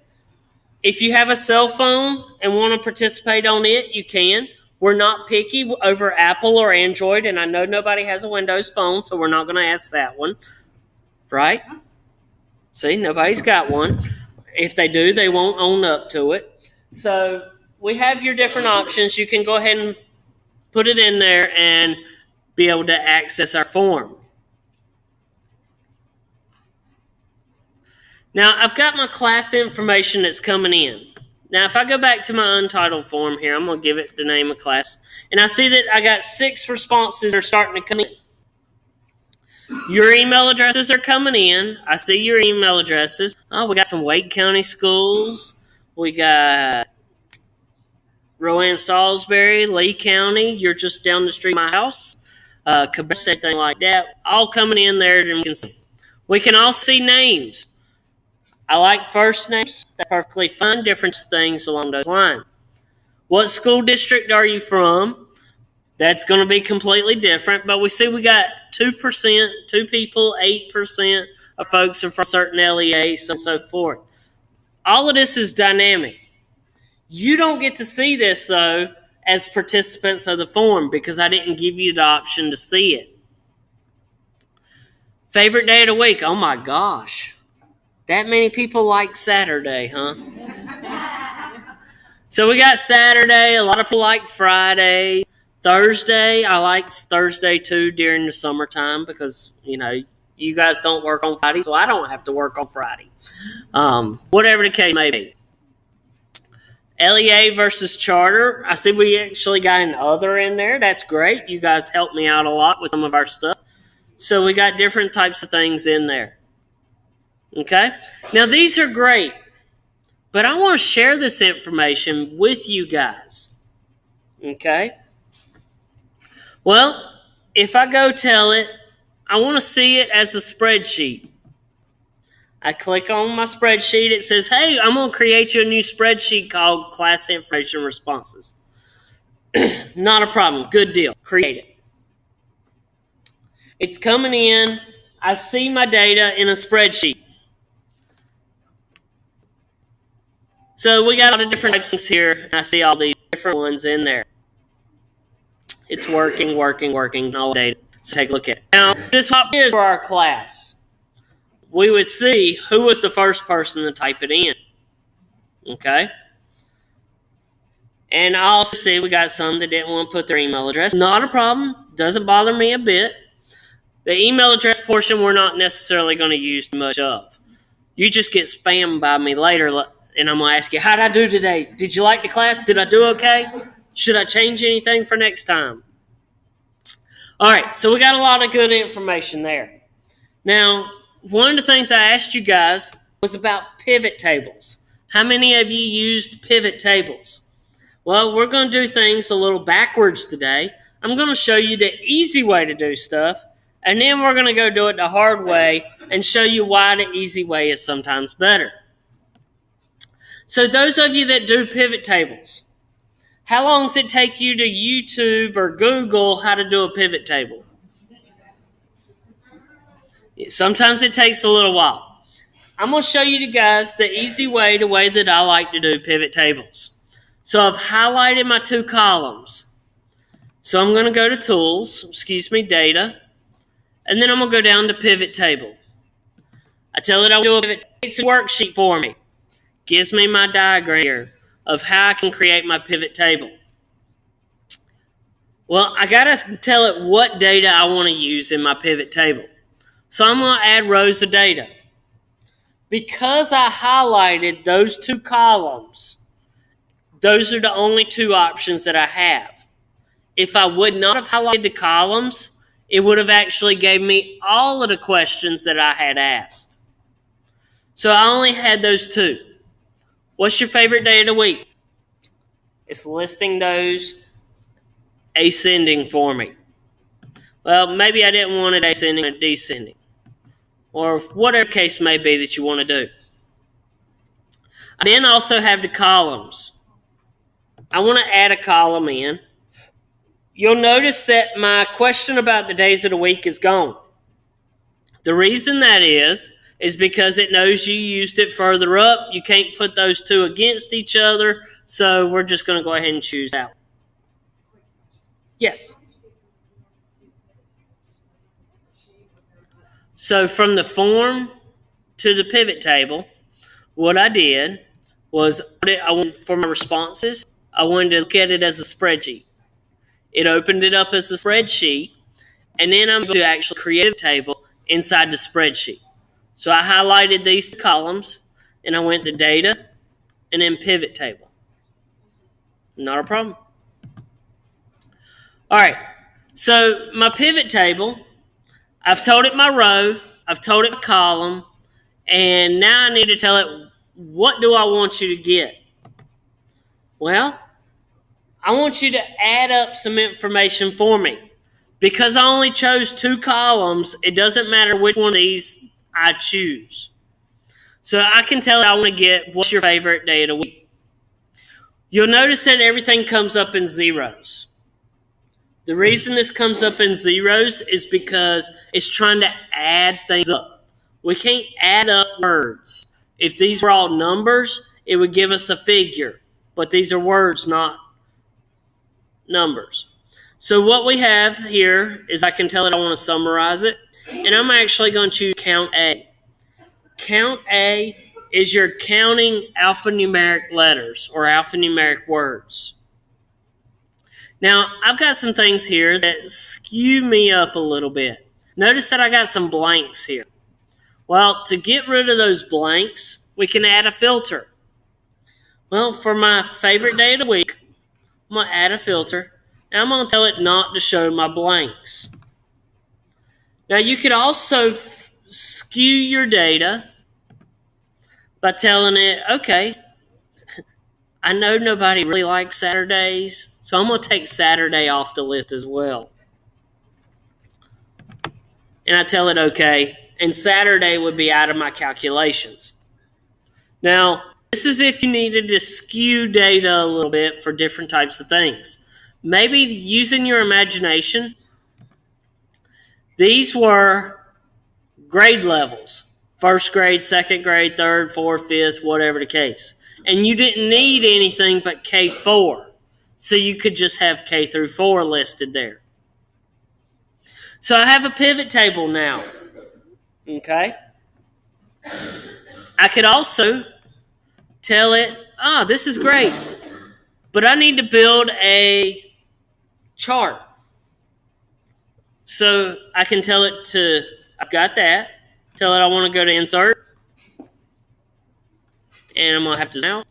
If you have a cell phone and want to participate on it, you can. We're not picky over Apple or Android, and I know nobody has a Windows phone, so we're not going to ask that one. Right? See, nobody's got one. If they do, they won't own up to it. So we have your different options. You can go ahead and put it in there and be able to access our form. Now, I've got my class information that's coming in. Now, if I go back to my untitled form here, I'm going to give it the name of class. And I see that I got 6 responses that are starting to come in. Your email addresses are coming in. I see your email addresses. Oh, we got some Wake County schools. We got Rowan, Salisbury, Lee County. You're just down the street from my house. Cabrera, anything like that. All coming in there. We can all see names. I like first names. They're perfectly fine. Different things along those lines. What school district are you from? That's going to be completely different. But we see we got 2%, 2 people, 8% of folks are from certain LEAs, and so forth. All of this is dynamic. You don't get to see this, though, as participants of the form because I didn't give you the option to see it. Favorite day of the week? Oh, my gosh. That many people like Saturday, huh? So we got Saturday. A lot of people like Friday. Thursday, I like Thursday too during the summertime because, you guys don't work on Friday, so I don't have to work on Friday. Whatever the case may be. LEA versus charter. I see we actually got an other in there. That's great. You guys helped me out a lot with some of our stuff. So we got different types of things in there. Okay? Now, these are great, but I want to share this information with you guys. Okay? Well, if I go tell it, I want to see it as a spreadsheet. I click on my spreadsheet. It says, hey, I'm going to create you a new spreadsheet called Class Information Responses. Not a problem. Good deal. Create it. It's coming in. I see my data in a spreadsheet. So we got all the different types of things here. I see all these different ones in there. It's working all the data. So take a look at it. Now, this is for our class. we would see who was the first person to type it in. Okay? And I also see we got some that didn't want to put their email address. Not a problem. Doesn't bother me a bit. The email address portion we're not necessarily going to use much of. You just get spammed by me later, and I'm going to ask you, how did I do today? Did you like the class? Did I do okay? Should I change anything for next time? All right, so we got a lot of good information there. Now, one of the things I asked you guys was about pivot tables. How many of you used pivot tables? Well, we're going to do things a little backwards today. I'm going to show you the easy way to do stuff, and then we're going to go do it the hard way and show you why the easy way is sometimes better. So those of you that do pivot tables, how long does it take you to YouTube or Google how to do a pivot table? Sometimes it takes a little while. I'm going to show you guys the easy way, the way that I like to do pivot tables. So I've highlighted my two columns. So I'm going to go to Tools, Data, and then I'm going to go down to Pivot Table. I tell it I want to do a pivot table. It's a worksheet for me. Gives me my diagram here of how I can create my pivot table. Well, I got to tell it what data I want to use in my pivot table. So I'm going to add rows of data. Because I highlighted those two columns, those are the only two options that I have. If I would not have highlighted the columns, it would have actually gave me all of the questions that I had asked. So I only had those two. What's your favorite day of the week? It's listing those ascending for me. Well, maybe I didn't want it ascending or descending, or whatever case may be that you want to do. I then also have the columns. I want to add a column in. You'll notice that my question about the days of the week is gone. The reason that is because it knows you used it further up. You can't put those two against each other, so we're just going to go ahead and choose out. Yes? So from the form to the pivot table, what I did was for my responses, I wanted to look at it as a spreadsheet. It opened it up as a spreadsheet, and then I'm going to actually create a table inside the spreadsheet. So I highlighted these columns, and I went to Data, and then Pivot Table. Not a problem. All right, so my pivot table, I've told it my row, I've told it my column, and now I need to tell it, what do I want you to get? Well, I want you to add up some information for me. Because I only chose two columns, it doesn't matter which one of these I choose. So I can tell it I want to get, what's your favorite day of the week? You'll notice that everything comes up in zeros. The reason this comes up in zeros is because it's trying to add things up. We can't add up words. If these were all numbers, it would give us a figure. But these are words, not numbers. So what we have here is I can tell it I want to summarize it. And I'm actually going to choose Count A. Count A is your counting alphanumeric letters or alphanumeric words. Now, I've got some things here that skew me up a little bit. Notice that I got some blanks here. Well, to get rid of those blanks, we can add a filter. Well, for my favorite day of the week, I'm going to add a filter, and I'm going to tell it not to show my blanks. Now, you could also skew your data by telling it, okay, I know nobody really likes Saturdays, so I'm going to take Saturday off the list as well. And I tell it, okay, and Saturday would be out of my calculations. Now, this is if you needed to skew data a little bit for different types of things. Maybe using your imagination, these were grade levels. First grade, second grade, third, fourth, fifth, whatever the case. And you didn't need anything but K4. So you could just have K through 4 listed there. So I have a pivot table now. Okay? I could also tell it, this is great, but I need to build a chart. So I can tell it to, I've got that. Tell it I want to go to insert. And I'm going to have to now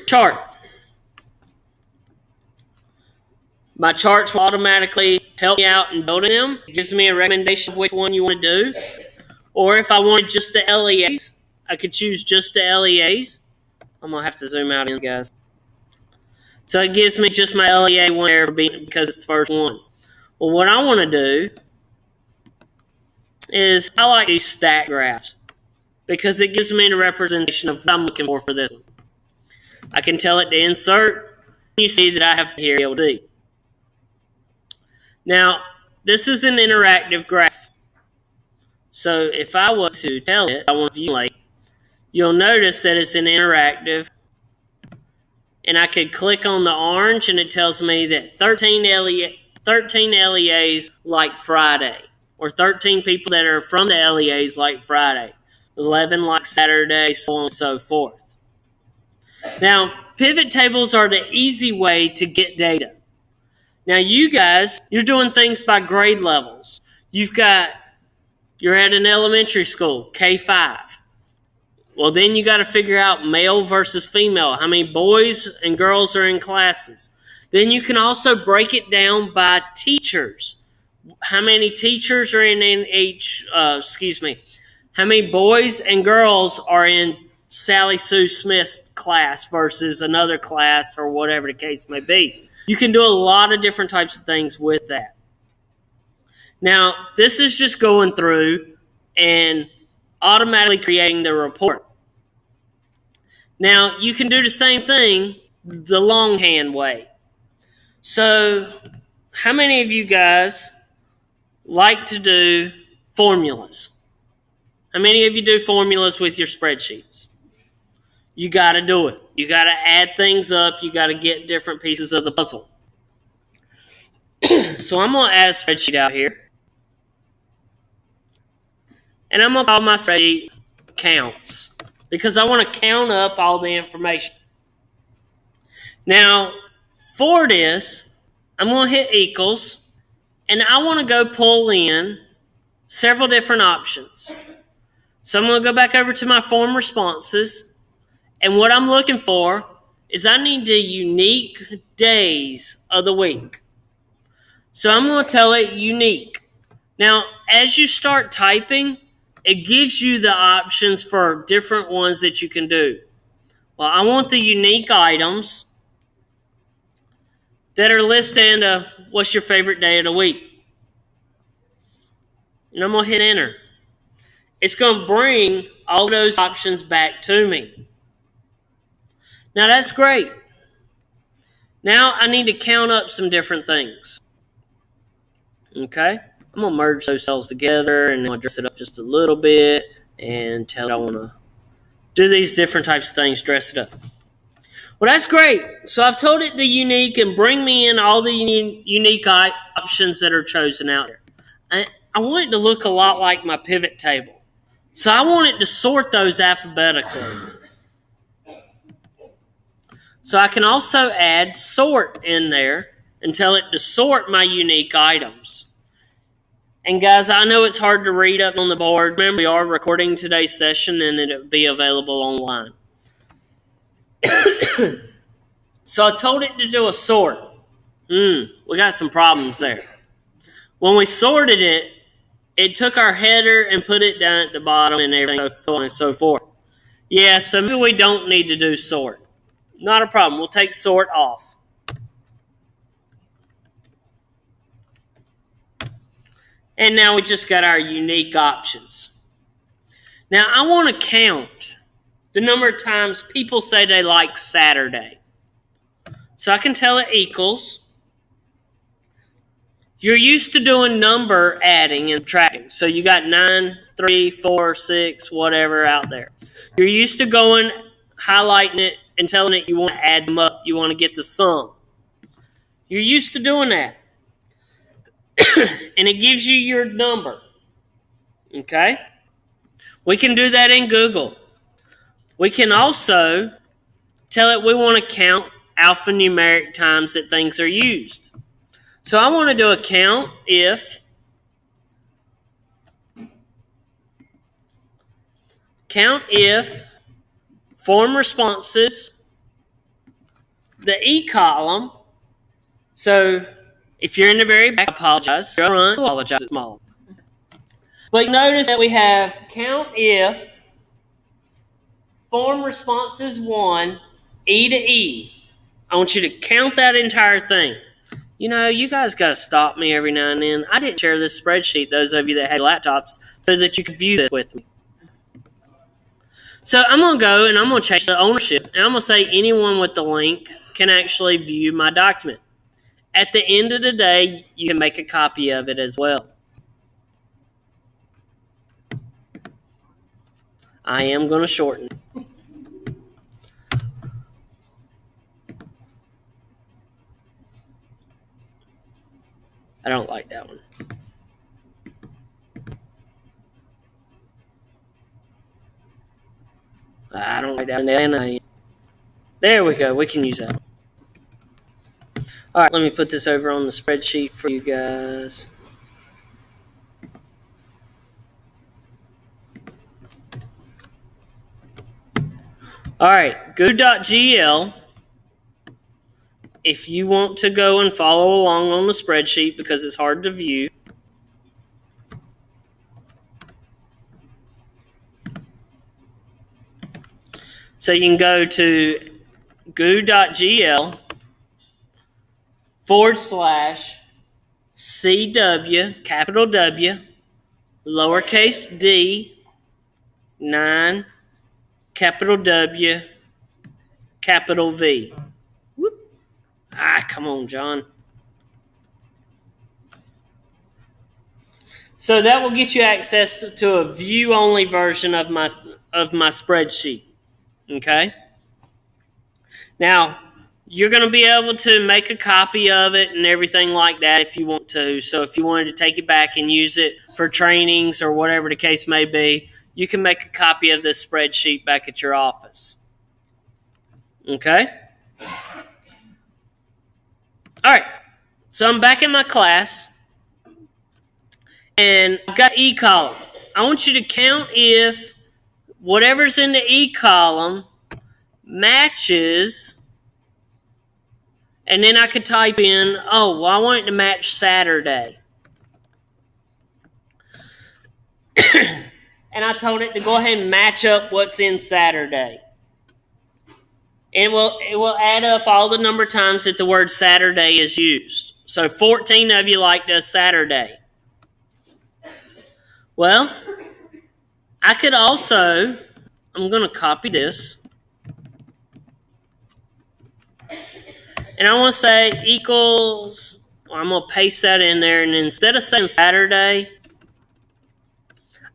chart. My charts will automatically help me out in building them. It gives me a recommendation of which one you want to do. Or if I wanted just the LEAs, I could choose just the LEAs. I'm going to have to zoom out in, guys. So it gives me just my LEA one there because it's the first one. Well, what I want to do is I like these stack graphs because it gives me the representation of what I'm looking for this one. I can tell it to insert. You see that I have here LD. Now, this is an interactive graph. So if I was to tell it I want to view like, you'll notice that it's an interactive. And I could click on the orange and it tells me that 13 LEAs like Friday. Or 13 people that are from the LEAs like Friday. 11 like Saturday, so on and so forth. Now, pivot tables are the easy way to get data. Now, you guys, you're doing things by grade levels. You're at an elementary school, K-5. Well, then you got to figure out male versus female, how many boys and girls are in classes. Then you can also break it down by teachers. How many teachers are in each, how many boys and girls are in Sally Sue Smith's class versus another class or whatever the case may be. You can do a lot of different types of things with that. Now, this is just going through and automatically creating the report. Now, you can do the same thing the longhand way. So, how many of you guys like to do formulas? How many of you do formulas with your spreadsheets? You got to do it. You got to add things up. You got to get different pieces of the puzzle. So I'm going to add a spreadsheet out here. And I'm going to call my spreadsheet counts because I want to count up all the information. Now, for this, I'm going to hit equals. And I want to go pull in several different options. So I'm going to go back over to my form responses. And what I'm looking for is I need the unique days of the week. So I'm going to tell it unique. Now, as you start typing, it gives you the options for different ones that you can do. Well, I want the unique items that are listed in what's your favorite day of the week. And I'm going to hit enter. It's going to bring all those options back to me. Now that's great. Now I need to count up some different things. Okay? I'm going to merge those cells together and I'll dress it up just a little bit and tell it I want to do these different types of things, dress it up. Well, that's great. So I've told it the unique and bring me in all the unique options that are chosen out there. I want it to look a lot like my pivot table. So I want it to sort those alphabetically. So I can also add sort in there and tell it to sort my unique items. And guys, I know it's hard to read up on the board. Remember, we are recording today's session and it'll be available online. So I told it to do a sort. We got some problems there. When we sorted it, it took our header and put it down at the bottom and everything, so on and so forth. Yeah, so maybe we don't need to do sort. Not a problem. We'll take sort off. And now we just got our unique options. Now I want to count the number of times people say they like Saturday. So I can tell it equals. You're used to doing number adding and subtracting. So you got 9, 3, 4, 6, whatever out there. You're used to going, highlighting it, and telling it you want to add them up. You want to get the sum. You're used to doing that. And it gives you your number. Okay? We can do that in Google. We can also tell it we want to count alphanumeric times that things are used. So I want to do a count if form responses, the E column. So if you're in the very back, I apologize. Apologize small. But notice that we have count if form responses 1, E to E. I want you to count that entire thing. You know, you guys got to stop me every now and then. I didn't share this spreadsheet, those of you that had laptops, so that you could view this with me. So I'm going to go and I'm going to change the ownership. And I'm going to say anyone with the link can actually view my document. At the end of the day, you can make a copy of it as well. I am going to shorten. I don't like that one. I don't like that one. There we go. We can use that one. All right, let me put this over on the spreadsheet for you guys. All right, go.gl. If you want to go and follow along on the spreadsheet because it's hard to view. So you can go to go.gl /CW, capital W, lowercase d, 9, capital W, capital V. Whoop. Come on, John. So that will get you access to a view-only version of my spreadsheet. Okay? Now, you're going to be able to make a copy of it and everything like that if you want to. So if you wanted to take it back and use it for trainings or whatever the case may be, you can make a copy of this spreadsheet back at your office. Okay? All right. So I'm back in my class, and I've got E column. I want you to count if whatever's in the E column matches, and then I could type in, oh, well, I want it to match Saturday. And I told it to go ahead and match up what's in Saturday. And it will add up all the number of times that the word Saturday is used. So 14 of you liked a Saturday. Well, I could also, I'm going to copy this. And I want to say equals, I'm going to paste that in there. And instead of saying Saturday,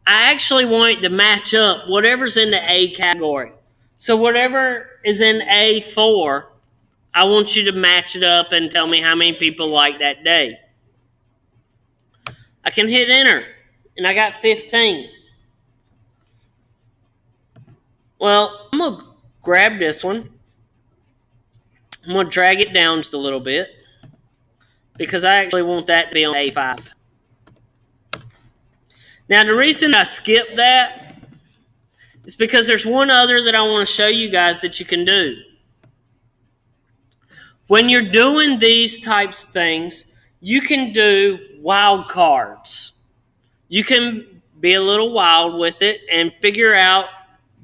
I actually want it to match up whatever's in the A category. So whatever is in A4, I want you to match it up and tell me how many people like that day. I can hit enter, and I got 15. Well, I'm going to grab this one. I'm going to drag it down just a little bit because I actually want that to be on A5. Now, the reason I skipped that is because there's one other that I want to show you guys that you can do. When you're doing these types of things, you can do wildcards. You can be a little wild with it and figure out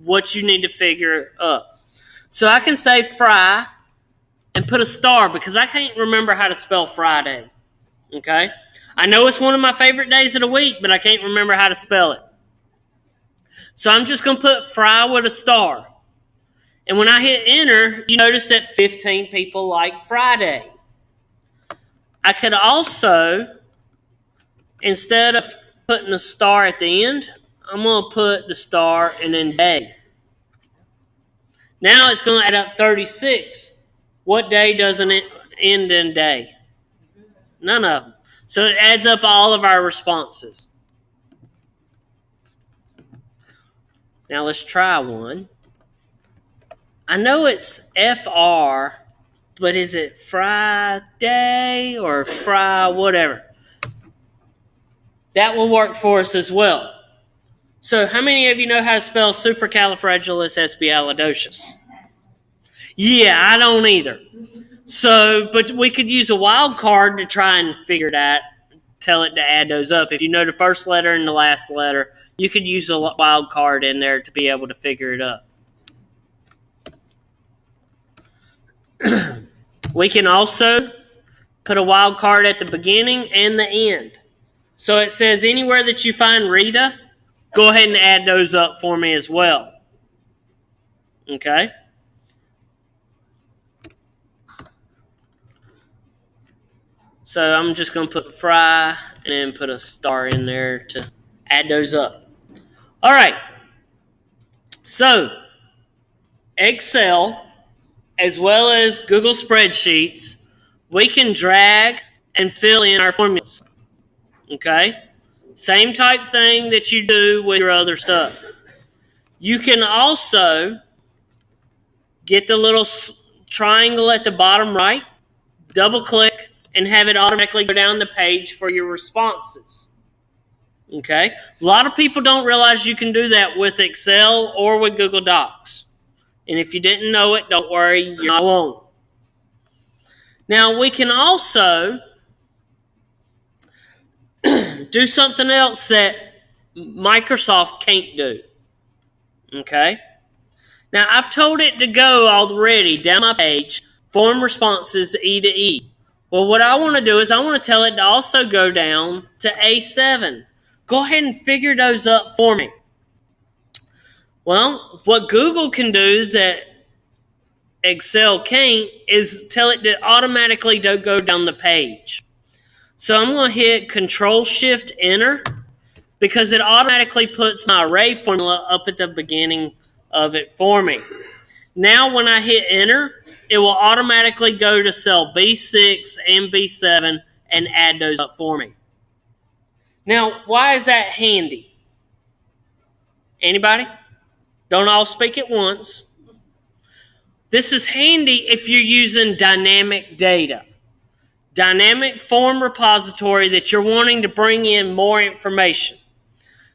what you need to figure up. So I can say Fry and put a star because I can't remember how to spell Friday. Okay? I know it's one of my favorite days of the week, but I can't remember how to spell it. So I'm just going to put Fry with a star. And when I hit enter, you notice that 15 people like Friday. I could also, instead of putting a star at the end, I'm going to put the star and then day. Now it's going to add up 36. What day doesn't it end in day? None of them. So it adds up all of our responses. Now let's try one. I know it's FR, but is it Friday or Fry, whatever? That will work for us as well. So how many of you know how to spell supercalifragilisticexpialidocious? Yeah, I don't either. So, but we could use a wild card to try and figure that, tell it to add those up. If you know the first letter and the last letter, you could use a wild card in there to be able to figure it up. We can also put a wild card at the beginning and the end. So it says anywhere that you find Rita, go ahead and add those up for me as well. Okay? So I'm just going to put Fry and then put a star in there to add those up. All right. So Excel, as well as Google Spreadsheets, we can drag and fill in our formulas. Okay? Same type thing that you do with your other stuff. You can also get the little triangle at the bottom right, double click, and have it automatically go down the page for your responses. Okay? A lot of people don't realize you can do that with Excel or with Google Docs. And if you didn't know it, don't worry, you're not alone. Now, we can also do something else that Microsoft can't do. Okay? Now, I've told it to go already down my page, form responses E to E. Well, what I want to do is I want to tell it to also go down to A7. Go ahead and figure those up for me. Well, what Google can do that Excel can't is tell it to automatically go down the page. So I'm going to hit Control-Shift-Enter because it automatically puts my array formula up at the beginning of it for me. Now when I hit Enter, it will automatically go to cell B6 and B7 and add those up for me. Now, why is that handy? Anybody? Don't all speak at once. This is handy if you're using dynamic data. Dynamic form repository that you're wanting to bring in more information.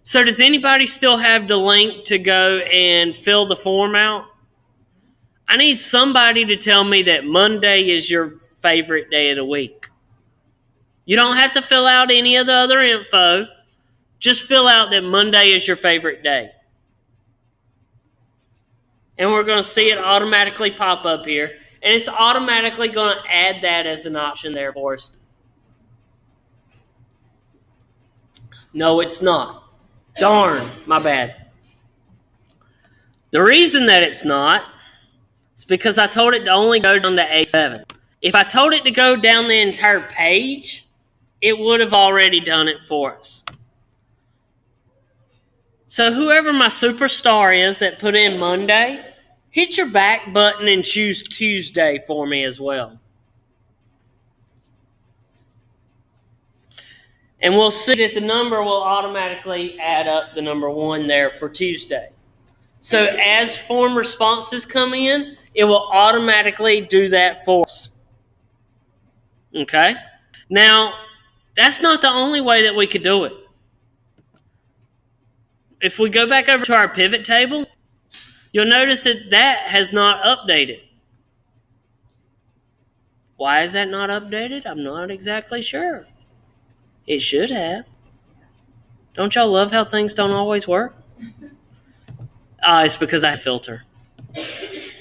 So does anybody still have the link to go and fill the form out? I need somebody to tell me that Monday is your favorite day of the week. You don't have to fill out any of the other info. Just fill out that Monday is your favorite day. And we're going to see it automatically pop up here. And it's automatically going to add that as an option there for us. No, it's not. Darn, my bad. The reason that it's not is because I told it to only go down to A7. If I told it to go down the entire page, it would have already done it for us. So whoever my superstar is that put in Monday, hit your back button and choose Tuesday for me as well. And we'll see that the number will automatically add up the number 1 there for Tuesday. So as form responses come in, it will automatically do that for us. Okay? Now, that's not the only way that we could do it. If we go back over to our pivot table, you'll notice that has not updated. Why is that not updated? I'm not exactly sure. It should have. Don't y'all love how things don't always work? It's because I filter.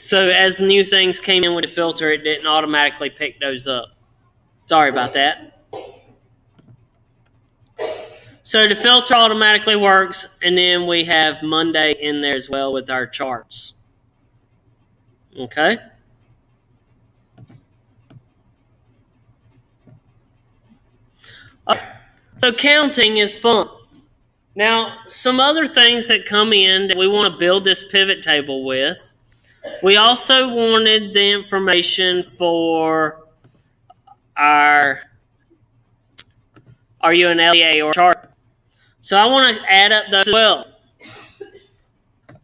So as new things came in with the filter, it didn't automatically pick those up. Sorry about that. So the filter automatically works, and then we have Monday in there as well with our charts. Okay? All right. So counting is fun. Now, some other things that come in that we want to build this pivot table with, we also wanted the information for our are you an LEA or chart? So I want to add up those as well.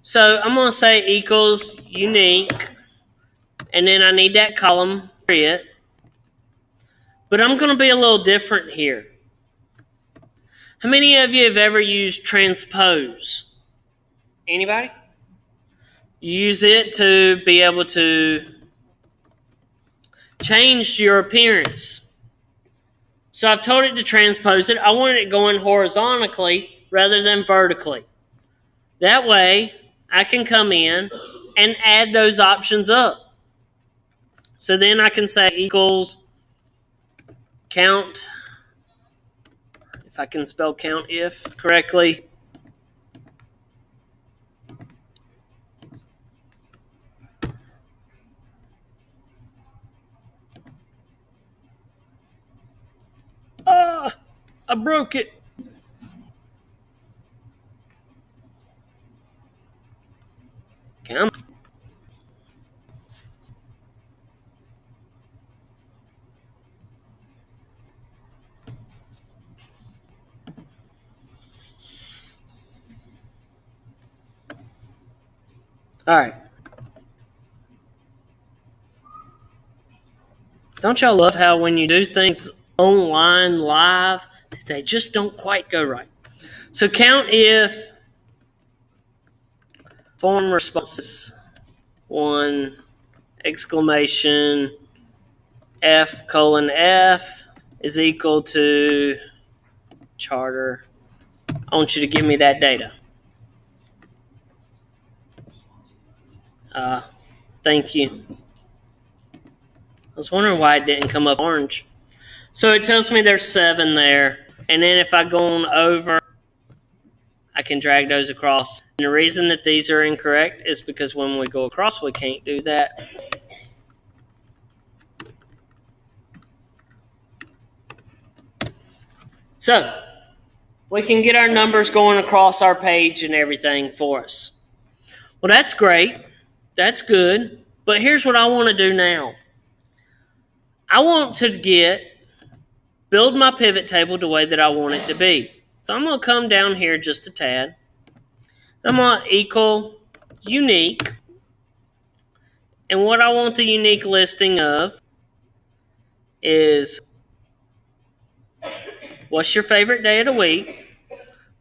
So I'm going to say equals unique, and then I need that column for it. But I'm going to be a little different here. How many of you have ever used transpose? Anybody? You use it to be able to change your appearance. So I've told it to transpose it. I wanted it going horizontally rather than vertically. That way, I can come in and add those options up. So then I can say equals count, if I can spell count if correctly. I broke it. Come. All right. Don't y'all love how when you do things online live, they just don't quite go right? So count if form responses 1 exclamation F:(F) is equal to charter. I want you to give me that data. Thank you. I was wondering why it didn't come up orange. So it tells me there's 7 there. And then if I go on over, I can drag those across. And the reason that these are incorrect is because when we go across, we can't do that. So we can get our numbers going across our page and everything for us. Well, that's great. That's good. But here's what I want to do now. I want to build my pivot table the way that I want it to be. So I'm going to come down here just a tad. I'm going to equal unique. And what I want the unique listing of is what's your favorite day of the week.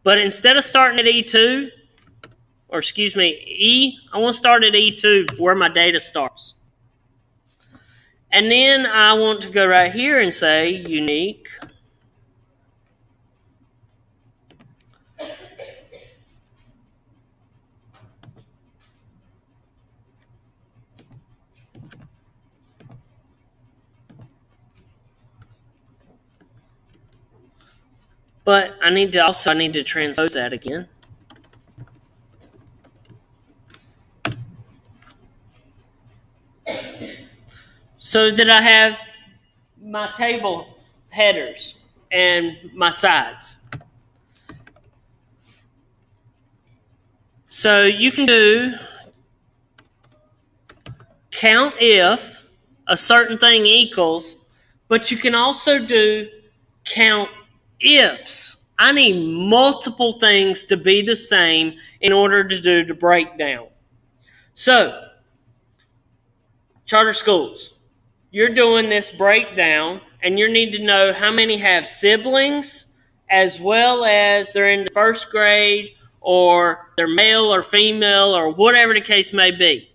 But instead of starting at E2, or excuse me, E, I want to start at E2 where my data starts. And then I want to go right here and say unique. But I need to transpose that again. So that I have my table headers and my sides. So you can do count if a certain thing equals, but you can also do count ifs. I need multiple things to be the same in order to do the breakdown. So, charter schools, you're doing this breakdown and you need to know how many have siblings as well as they're in the first grade or they're male or female or whatever the case may be.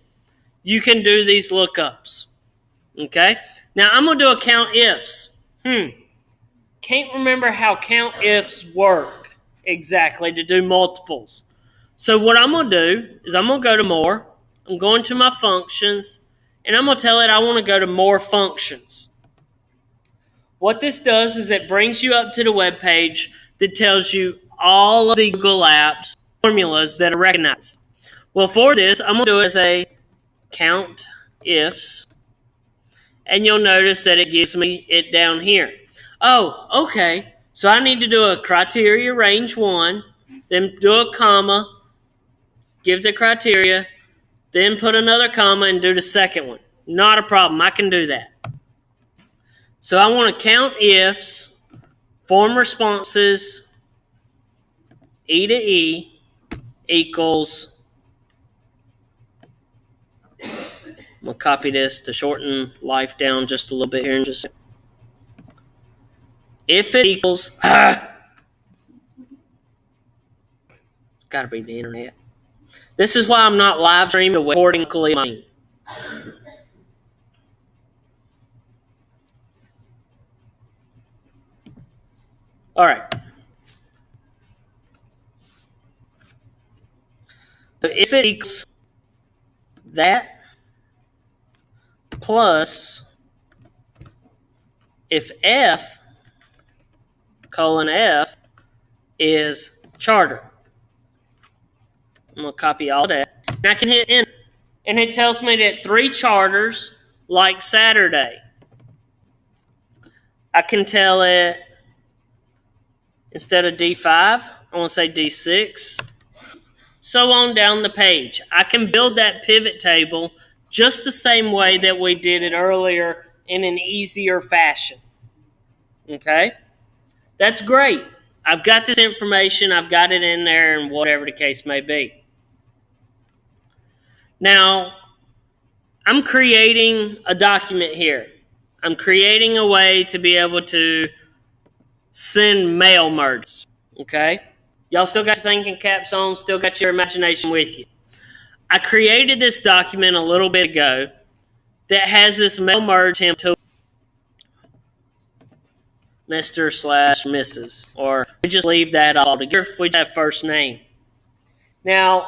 You can do these lookups. Okay? Now I'm going to do a count ifs. Can't remember how count ifs work exactly to do multiples. So what I'm going to do is I'm going to go to more. I'm going to my functions. And I'm going to tell it I want to go to more functions. What this does is it brings you up to the web page that tells you all of the Google Apps formulas that are recognized. Well, for this, I'm going to do it as a count ifs. And you'll notice that it gives me it down here. Oh, okay. So I need to do a criteria range 1, then do a comma, give the criteria, then put another comma and do the second one. Not a problem. I can do that. So I want to count ifs, form responses, E to E equals I'm going to copy this to shorten life down just a little bit here and just if it equals gotta be the internet. This is why I'm not live streaming the recording locally. All right. So if it equals that plus if F colon F is charter. I'm going to copy all that. And I can hit enter. And it tells me that 3 charters like Saturday. I can tell it instead of D5, I want to say D6. So on down the page. I can build that pivot table just the same way that we did it earlier in an easier fashion. Okay? That's great. I've got this information. I've got it in there and whatever the case may be. Now, I'm creating a document here. I'm creating a way to be able to send mail merges. Okay? Y'all still got your thinking caps on, still got your imagination with you. I created this document a little bit ago that has this mail merge him to Mr./Mrs. Or we just leave that all together. We just have first name. Now,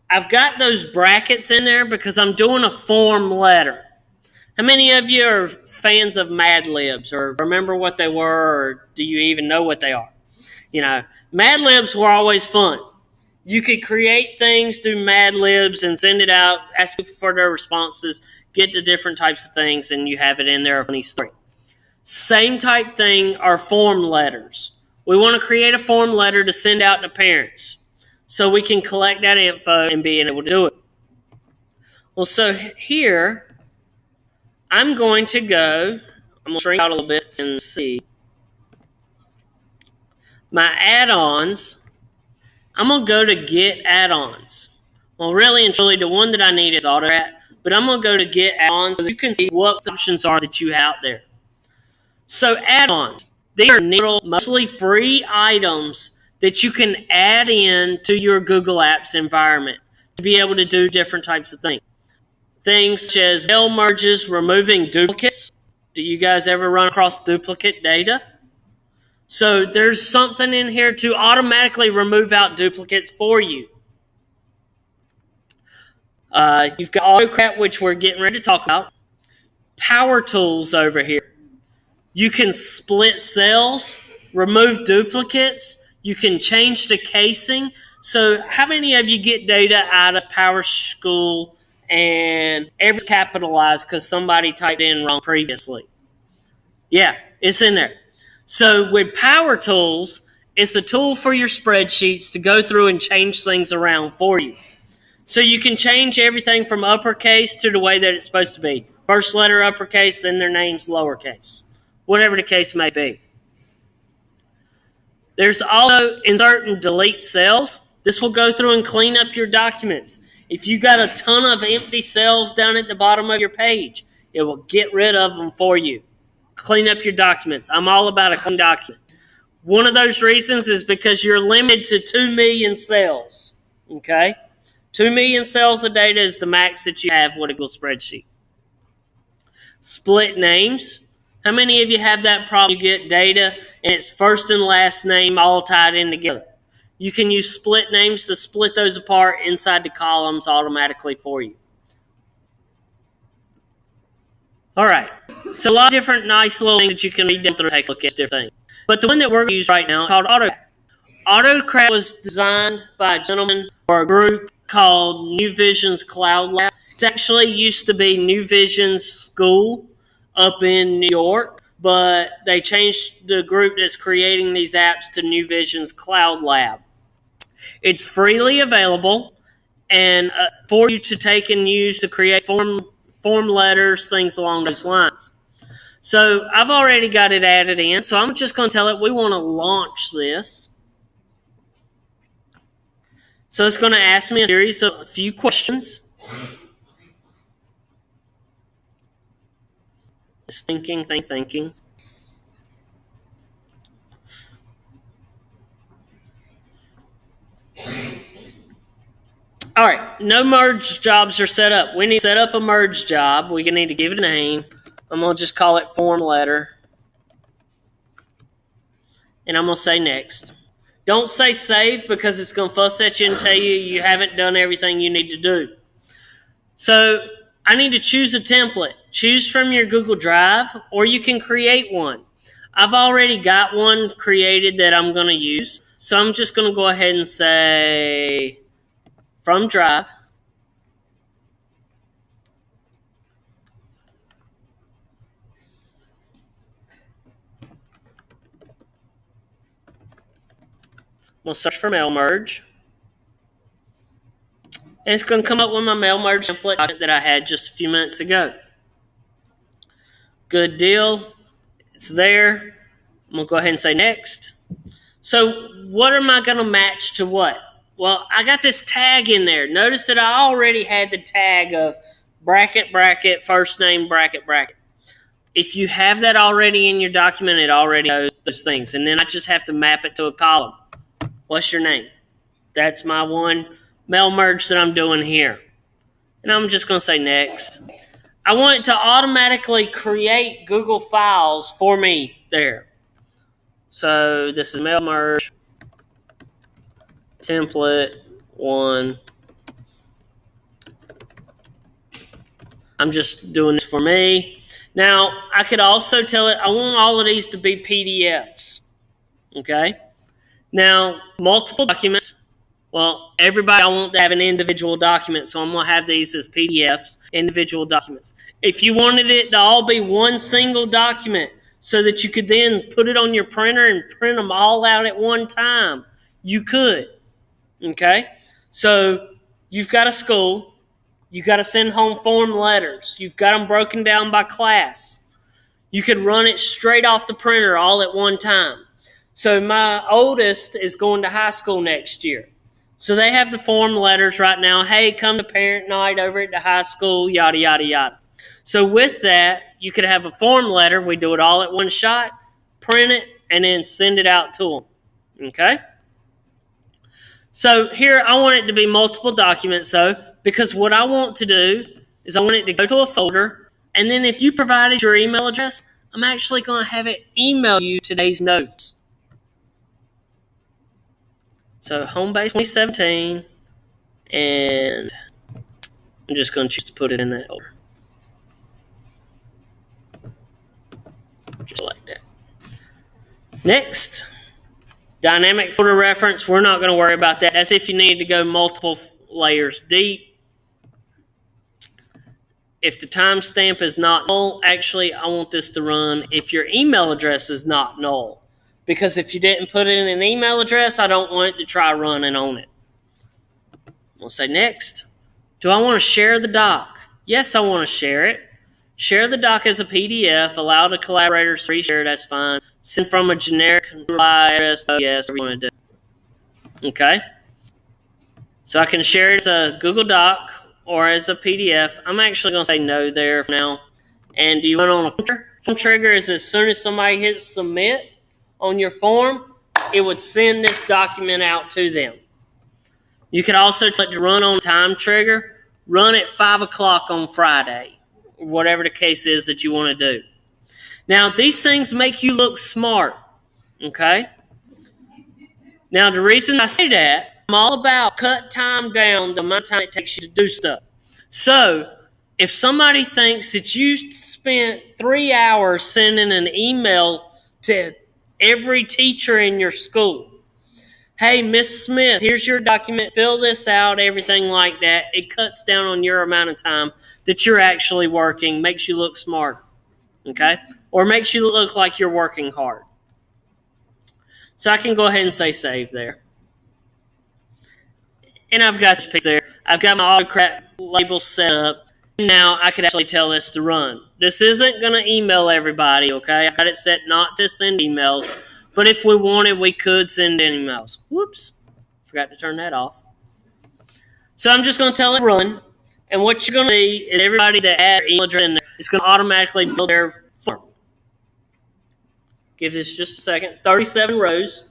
I've got those brackets in there because I'm doing a form letter. How many of you are fans of Mad Libs or remember what they were or do you even know what they are? You know, Mad Libs were always fun. You could create things, do Mad Libs and send it out, ask people for their responses, get the different types of things, and you have it in there of any story. Same type thing are form letters. We want to create a form letter to send out to parents so we can collect that info and be able to do it. Well, so here, I'm going to shrink out a little bit and see. My add-ons, I'm going to go to Get Add-ons. Well, really and truly, the one that I need is AutoCAD, but I'm going to go to Get Add-ons so you can see what options are that you have out there. So add-ons, they are little, mostly free items that you can add in to your Google Apps environment to be able to do different types of things. Things such as mail merges, removing duplicates. Do you guys ever run across duplicate data? So there's something in here to automatically remove out duplicates for you. You've got AutoCAD, which we're getting ready to talk about. Power tools over here. You can split cells, remove duplicates. You can change the casing. So how many of you get data out of PowerSchool and everything's capitalized because somebody typed in wrong previously? Yeah, it's in there. So with Power Tools, it's a tool for your spreadsheets to go through and change things around for you. So you can change everything from uppercase to the way that it's supposed to be. First letter uppercase, then their name's lowercase. Whatever the case may be. There's also insert and delete cells. This will go through and clean up your documents. If you got a ton of empty cells down at the bottom of your page, it will get rid of them for you. Clean up your documents. I'm all about a clean document. One of those reasons is because you're limited to 2 million cells. Okay? 2 million cells of data is the max that you have with a Google spreadsheet. Split names. How many of you have that problem? You get data and it's first and last name all tied in together. You can use split names to split those apart inside the columns automatically for you. All right. So a lot of different nice little things that you can read down through and take a look at different things. But the one that we're going to use right now is called AutoCAD. AutoCAD was designed by a gentleman or a group called New Vision's Cloud Lab. It actually used to be New Vision's school up in New York, but they changed the group that's creating these apps to New Vision's Cloud Lab. It's freely available and for you to take and use to create form letters, things along those lines. So I've already got it added in, so I'm just going to tell it we want to launch this. So it's going to ask me a few questions. It's thinking. All right, no merge jobs are set up. We need to set up a merge job. We need to give it a name. I'm going to just call it form letter. And I'm going to say next. Don't say save because it's going to fuss at you and tell you haven't done everything you need to do. So I need to choose a template. Choose from your Google Drive, or you can create one. I've already got one created that I'm going to use. So I'm just going to go ahead and say from Drive. We'll search for mail merge. And it's going to come up with my mail merge template that I had just a few minutes ago. Good deal. It's there. I'm going to go ahead and say next. So what am I going to match to what? Well, I got this tag in there. Notice that I already had the tag of bracket, bracket, first name, bracket, bracket. If you have that already in your document, it already knows those things. And then I just have to map it to a column. What's your name? That's my one mail merge that I'm doing here. And I'm just going to say next. I want it to automatically create Google files for me there. So this is mail merge template 1. I'm just doing this for me. Now, I could also tell it I want all of these to be PDFs. Okay? Now, multiple documents. Well, everybody I want to have an individual document, so I'm going to have these as PDFs, individual documents. If you wanted it to all be one single document so that you could then put it on your printer and print them all out at one time, you could. Okay? So you've got a school. You've got to send home form letters. You've got them broken down by class. You could run it straight off the printer all at one time. So my oldest is going to high school next year. So they have the form letters right now. Hey, come to parent night over at the high school, yada, yada, yada. So with that, you could have a form letter. We do it all at one shot, print it, and then send it out to them. Okay? So here I want it to be multiple documents, because what I want to do is I want it to go to a folder, and then if you provided your email address, I'm actually going to have it email you today's notes. So Homebase 2017, and I'm just going to choose to put it in that order. Just like that. Next, dynamic folder reference. We're not going to worry about that. That's if you need to go multiple layers deep. If the timestamp is not null, actually, I want this to run if your email address is not null. Because if you didn't put in an email address, I don't want it to try running on it. We'll say next. Do I want to share the doc? Yes, I want to share it. Share the doc as a PDF. Allow the collaborators to reshare. That's fine. Send from a generic address. Yes, we want to do. Okay. So I can share it as a Google Doc or as a PDF. I'm actually going to say no there for now. And do you want it on a form trigger? Form trigger is as soon as somebody hits submit on your form, it would send this document out to them. You could also tell it to run on time trigger. Run at 5 o'clock on Friday, or whatever the case is that you want to do. Now, these things make you look smart, okay? Now, the reason I say that, I'm all about cut time down the amount of time it takes you to do stuff. So, if somebody thinks that you spent 3 hours sending an email to every teacher in your school, hey, Miss Smith, here's your document, fill this out, everything like that, it cuts down on your amount of time that you're actually working, makes you look smart, okay? Or makes you look like you're working hard. So I can go ahead and say save there. And I've got this piece there. I've got my autocrat label set up. Now I could actually tell this to run. This isn't going to email everybody, okay? I've got it set not to send emails. But if we wanted, we could send emails. Whoops. Forgot to turn that off. So I'm just going to tell it run. And what you're going to see is everybody that adds their email address in there is going to automatically build their Give this just a second. 37 rows.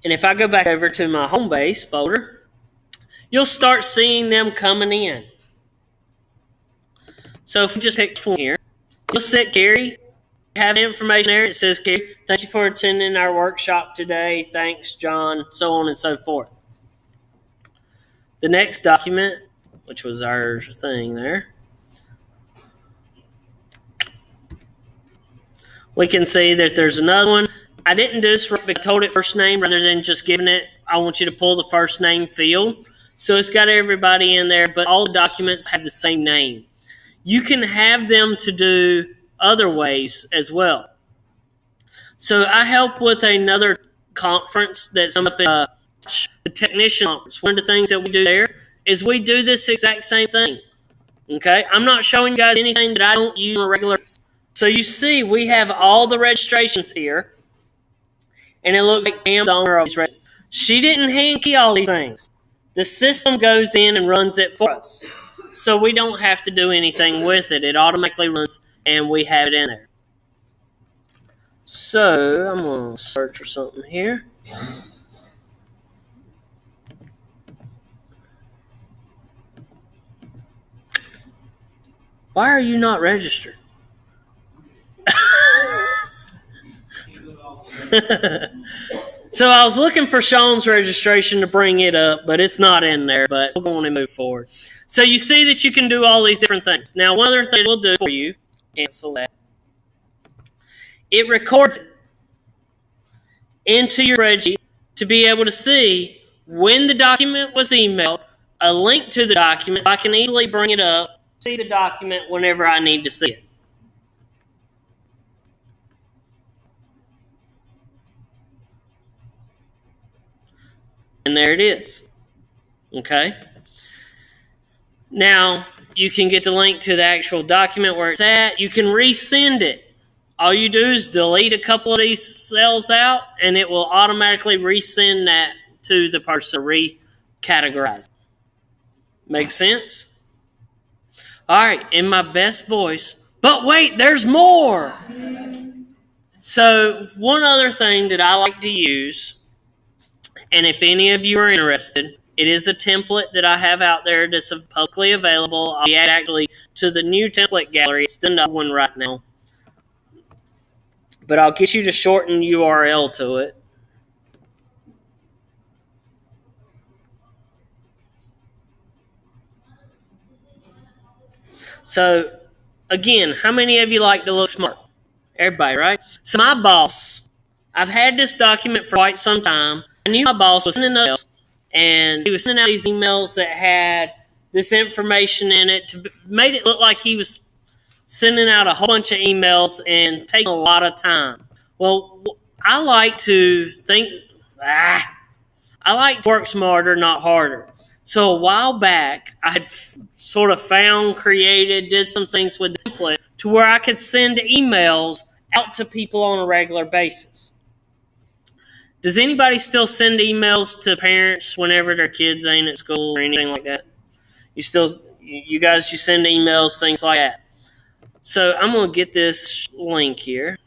And if I go back over to my Homebase folder, you'll start seeing them coming in. So if we just pick one here, you'll see Gary. Have information there. It says, Gary, thank you for attending our workshop today. Thanks, John, so on and so forth. The next document, which was our thing there, we can see that there's another one. I didn't do this right, but I told it first name rather than just giving it. I want you to pull the first name field. So it's got everybody in there, but all the documents have the same name. You can have them to do other ways as well. So I help with another conference that's up in the technician conference. One of the things that we do there is we do this exact same thing. Okay, I'm not showing you guys anything that I don't use on a regular basis. So you see, we have all the registrations here, and it looks like Pam's the owner of these registrations. She didn't hand key all these things. The system goes in and runs it for us. So we don't have to do anything with it. It automatically runs, and we have it in there. So I'm going to search for something here. Why are you not registered? So I was looking for Sean's registration to bring it up, but it's not in there, but we're going to move forward. So you see that you can do all these different things. Now, one other thing we'll do for you, cancel that. It records it into your spreadsheet to be able to see when the document was emailed, a link to the document, so I can easily bring it up, see the document whenever I need to see it. And there it is. Okay? Now, you can get the link to the actual document where it's at. You can resend it. All you do is delete a couple of these cells out, and it will automatically resend that to the person, recategorize. Make sense? All right, in my best voice. But wait, there's more. So one other thing that I like to use, and if any of you are interested, it is a template that I have out there that's publicly available. I'll add actually to the new template gallery. It's the new one right now. But I'll get you to shorten URL to it. So, again, how many of you like to look smart? Everybody, right? So my boss, I've had this document for quite some time. I knew my boss was sending us, and he was sending out these emails that had this information in it, made it look like he was sending out a whole bunch of emails and taking a lot of time. Well, I like to work smarter, not harder. So a while back, I had sort of did some things with the template to where I could send emails out to people on a regular basis. Does anybody still send emails to parents whenever their kids ain't at school or anything like that? You send emails, things like that. So I'm going to get this link here.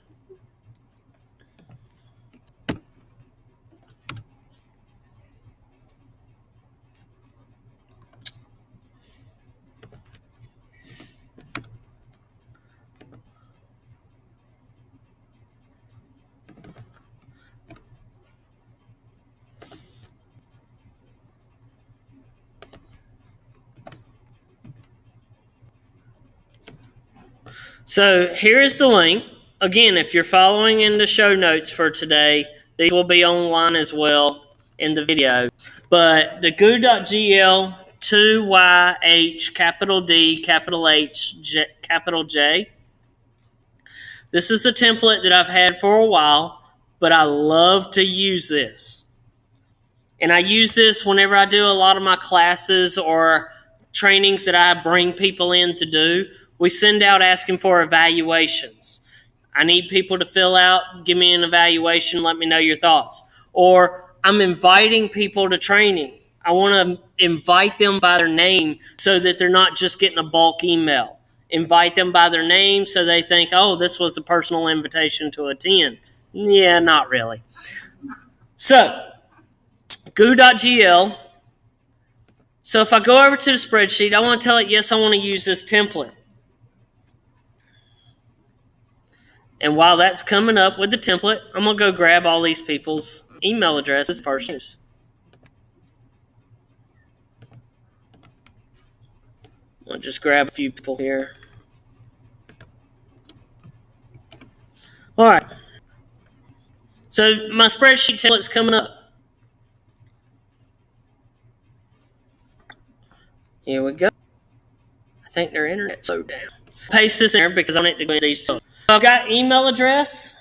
So here's the link. Again, if you're following in the show notes for today, these will be online as well in the video. But the goo.gl 2YH capital D capital H capital J. This is a template that I've had for a while, but I love to use this. And I use this whenever I do a lot of my classes or trainings that I bring people in to do. We send out asking for evaluations. I need people to fill out, give me an evaluation, let me know your thoughts. Or I'm inviting people to training. I want to invite them by their name so that they're not just getting a bulk email. invite them by their name so they think, oh, this was a personal invitation to attend. Yeah, not really. So, goo.gl. So if I go over to the spreadsheet, I want to tell it, yes, I want to use this template. And while that's coming up with the template, I'm going to go grab all these people's email addresses first. I'll just grab a few people here. All right. So my spreadsheet template's coming up. Here we go. I think their internet's slowed down. Paste this in there because I need to go into these two. So I've got email address.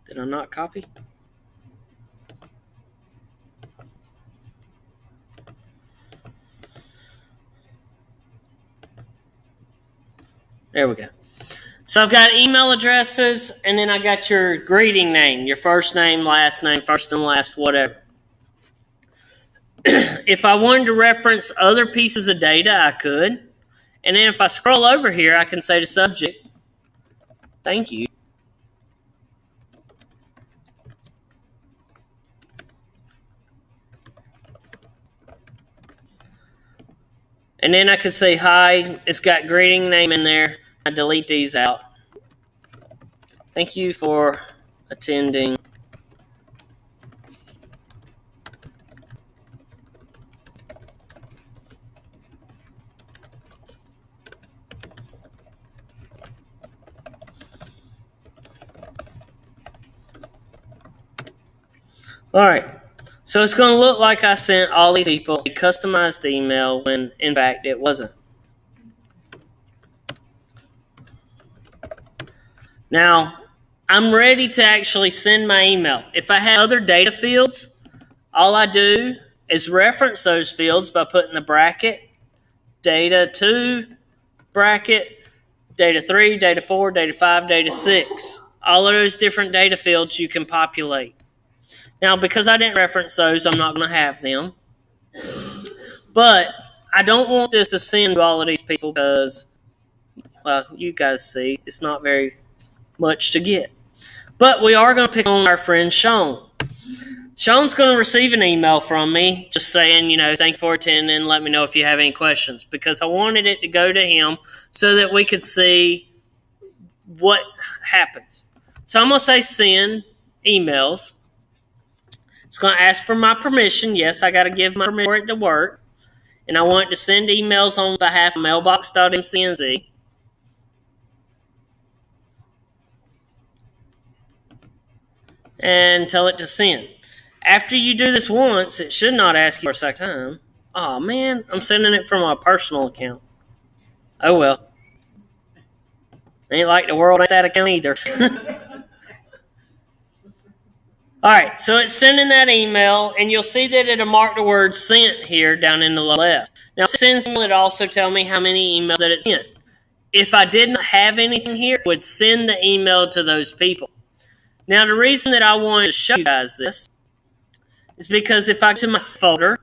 Did I not copy? There we go. So I've got email addresses, and then I got your greeting name, your first name, first and last, whatever. If I wanted to reference other pieces of data, I could. And then if I scroll over here, I can say to subject, thank you. And then I could say hi. It's got greeting name in there. I delete these out. Thank you for attending. All right. So it's going to look like I sent all these people a customized email when, in fact, it wasn't. Now, I'm ready to actually send my email. If I have other data fields, all I do is reference those fields by putting a bracket, data 2, bracket, data 3, data 4, data 5, data 6. All of those different data fields you can populate. Now, because I didn't reference those, I'm not going to have them. But I don't want this to send to all of these people because, well, you guys see, it's not very much to get. But we are going to pick on our friend Sean. Sean's going to receive an email from me just saying, thank you for attending. Let me know if you have any questions, because I wanted it to go to him so that we could see what happens. So I'm going to say send emails. It's going to ask for my permission. Yes, I got to give my permission for it to work. And I want it to send emails on behalf of mailbox.mcnz. And tell it to send. After you do this once, it should not ask you for a second time. Oh, man, I'm sending it from my personal account. Oh, well. Ain't like the world ain't that account either. All right, so it's sending that email, and you'll see that it'll mark the word sent here down in the left. Now, since it also tell me how many emails that it sent. If I didn't have anything here, it would send the email to those people. Now, the reason that I wanted to show you guys this is because if I go to my folder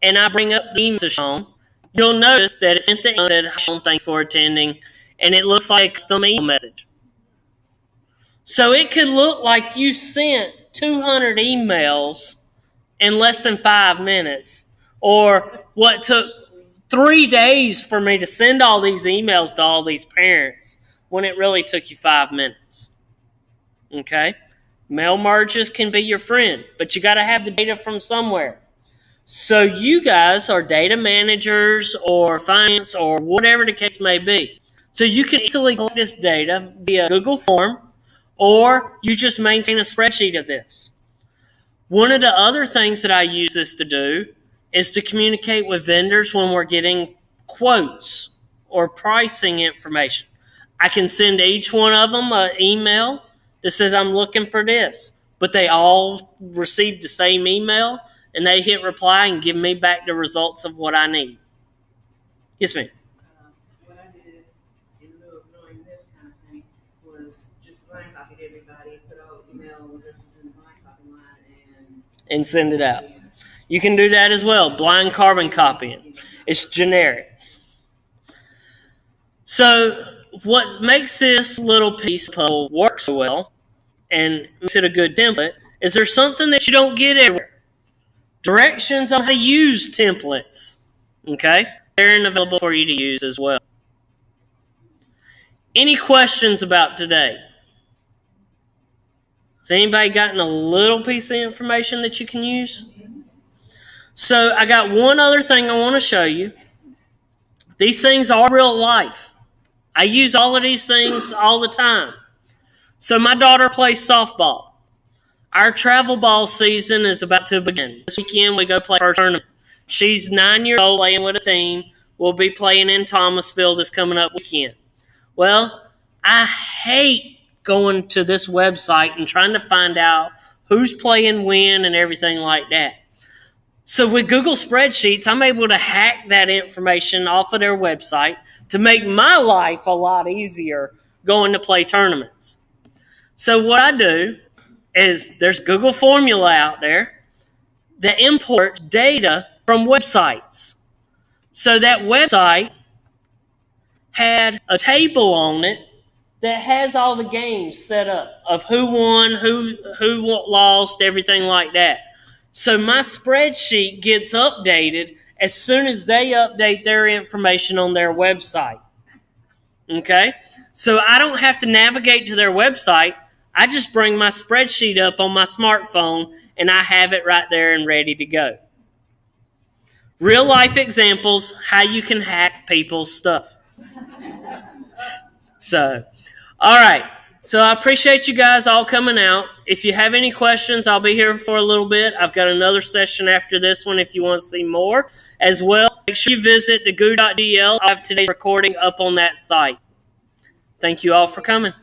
and I bring up the email to Sean, you'll notice that it sent the email that Sean, thank you for attending, and it looks like a custom email message. So it could look like you sent 200 emails in less than 5 minutes, or what took 3 days for me to send all these emails to all these parents when it really took you 5 minutes. Okay? Mail merges can be your friend, but you got to have the data from somewhere. So you guys are data managers or finance or whatever the case may be. So you can easily collect this data via Google form, or you just maintain a spreadsheet of this. One of the other things that I use this to do is to communicate with vendors when we're getting quotes or pricing information. I can send each one of them an email that says I'm looking for this, but they all received the same email, and they hit reply and give me back the results of what I need. Yes, ma'am. What I did in lieu of doing this kind of thing was just blind copied everybody, put all email addresses in the blind copy line, and and send it out. You can do that as well, blind carbon copying. It's generic. So what makes this little piece of puzzle work so well and makes it a good template is there's something that you don't get everywhere. Directions on how to use templates. Okay? They're available for you to use as well. Any questions about today? Has anybody gotten a little piece of information that you can use? So I got one other thing I want to show you. These things are real life. I use all of these things all the time. So my daughter plays softball. Our travel ball season is about to begin. This weekend we go play our first tournament. She's 9 years old playing with a team. We'll be playing in Thomasville this coming up weekend. Well, I hate going to this website and trying to find out who's playing when and everything like that. So with Google Spreadsheets, I'm able to hack that information off of their website to make my life a lot easier going to play tournaments. So what I do is there's Google Formula out there that imports data from websites. So that website had a table on it that has all the games set up of who won, who lost, everything like that. So my spreadsheet gets updated as soon as they update their information on their website. Okay? So I don't have to navigate to their website. I just bring my spreadsheet up on my smartphone and I have it right there and ready to go. Real life examples, how you can hack people's stuff. So, all right. So I appreciate you guys all coming out. If you have any questions, I'll be here for a little bit. I've got another session after this one if you want to see more as well. Make sure you visit the goo.dl. I have today's recording up on that site. Thank you all for coming.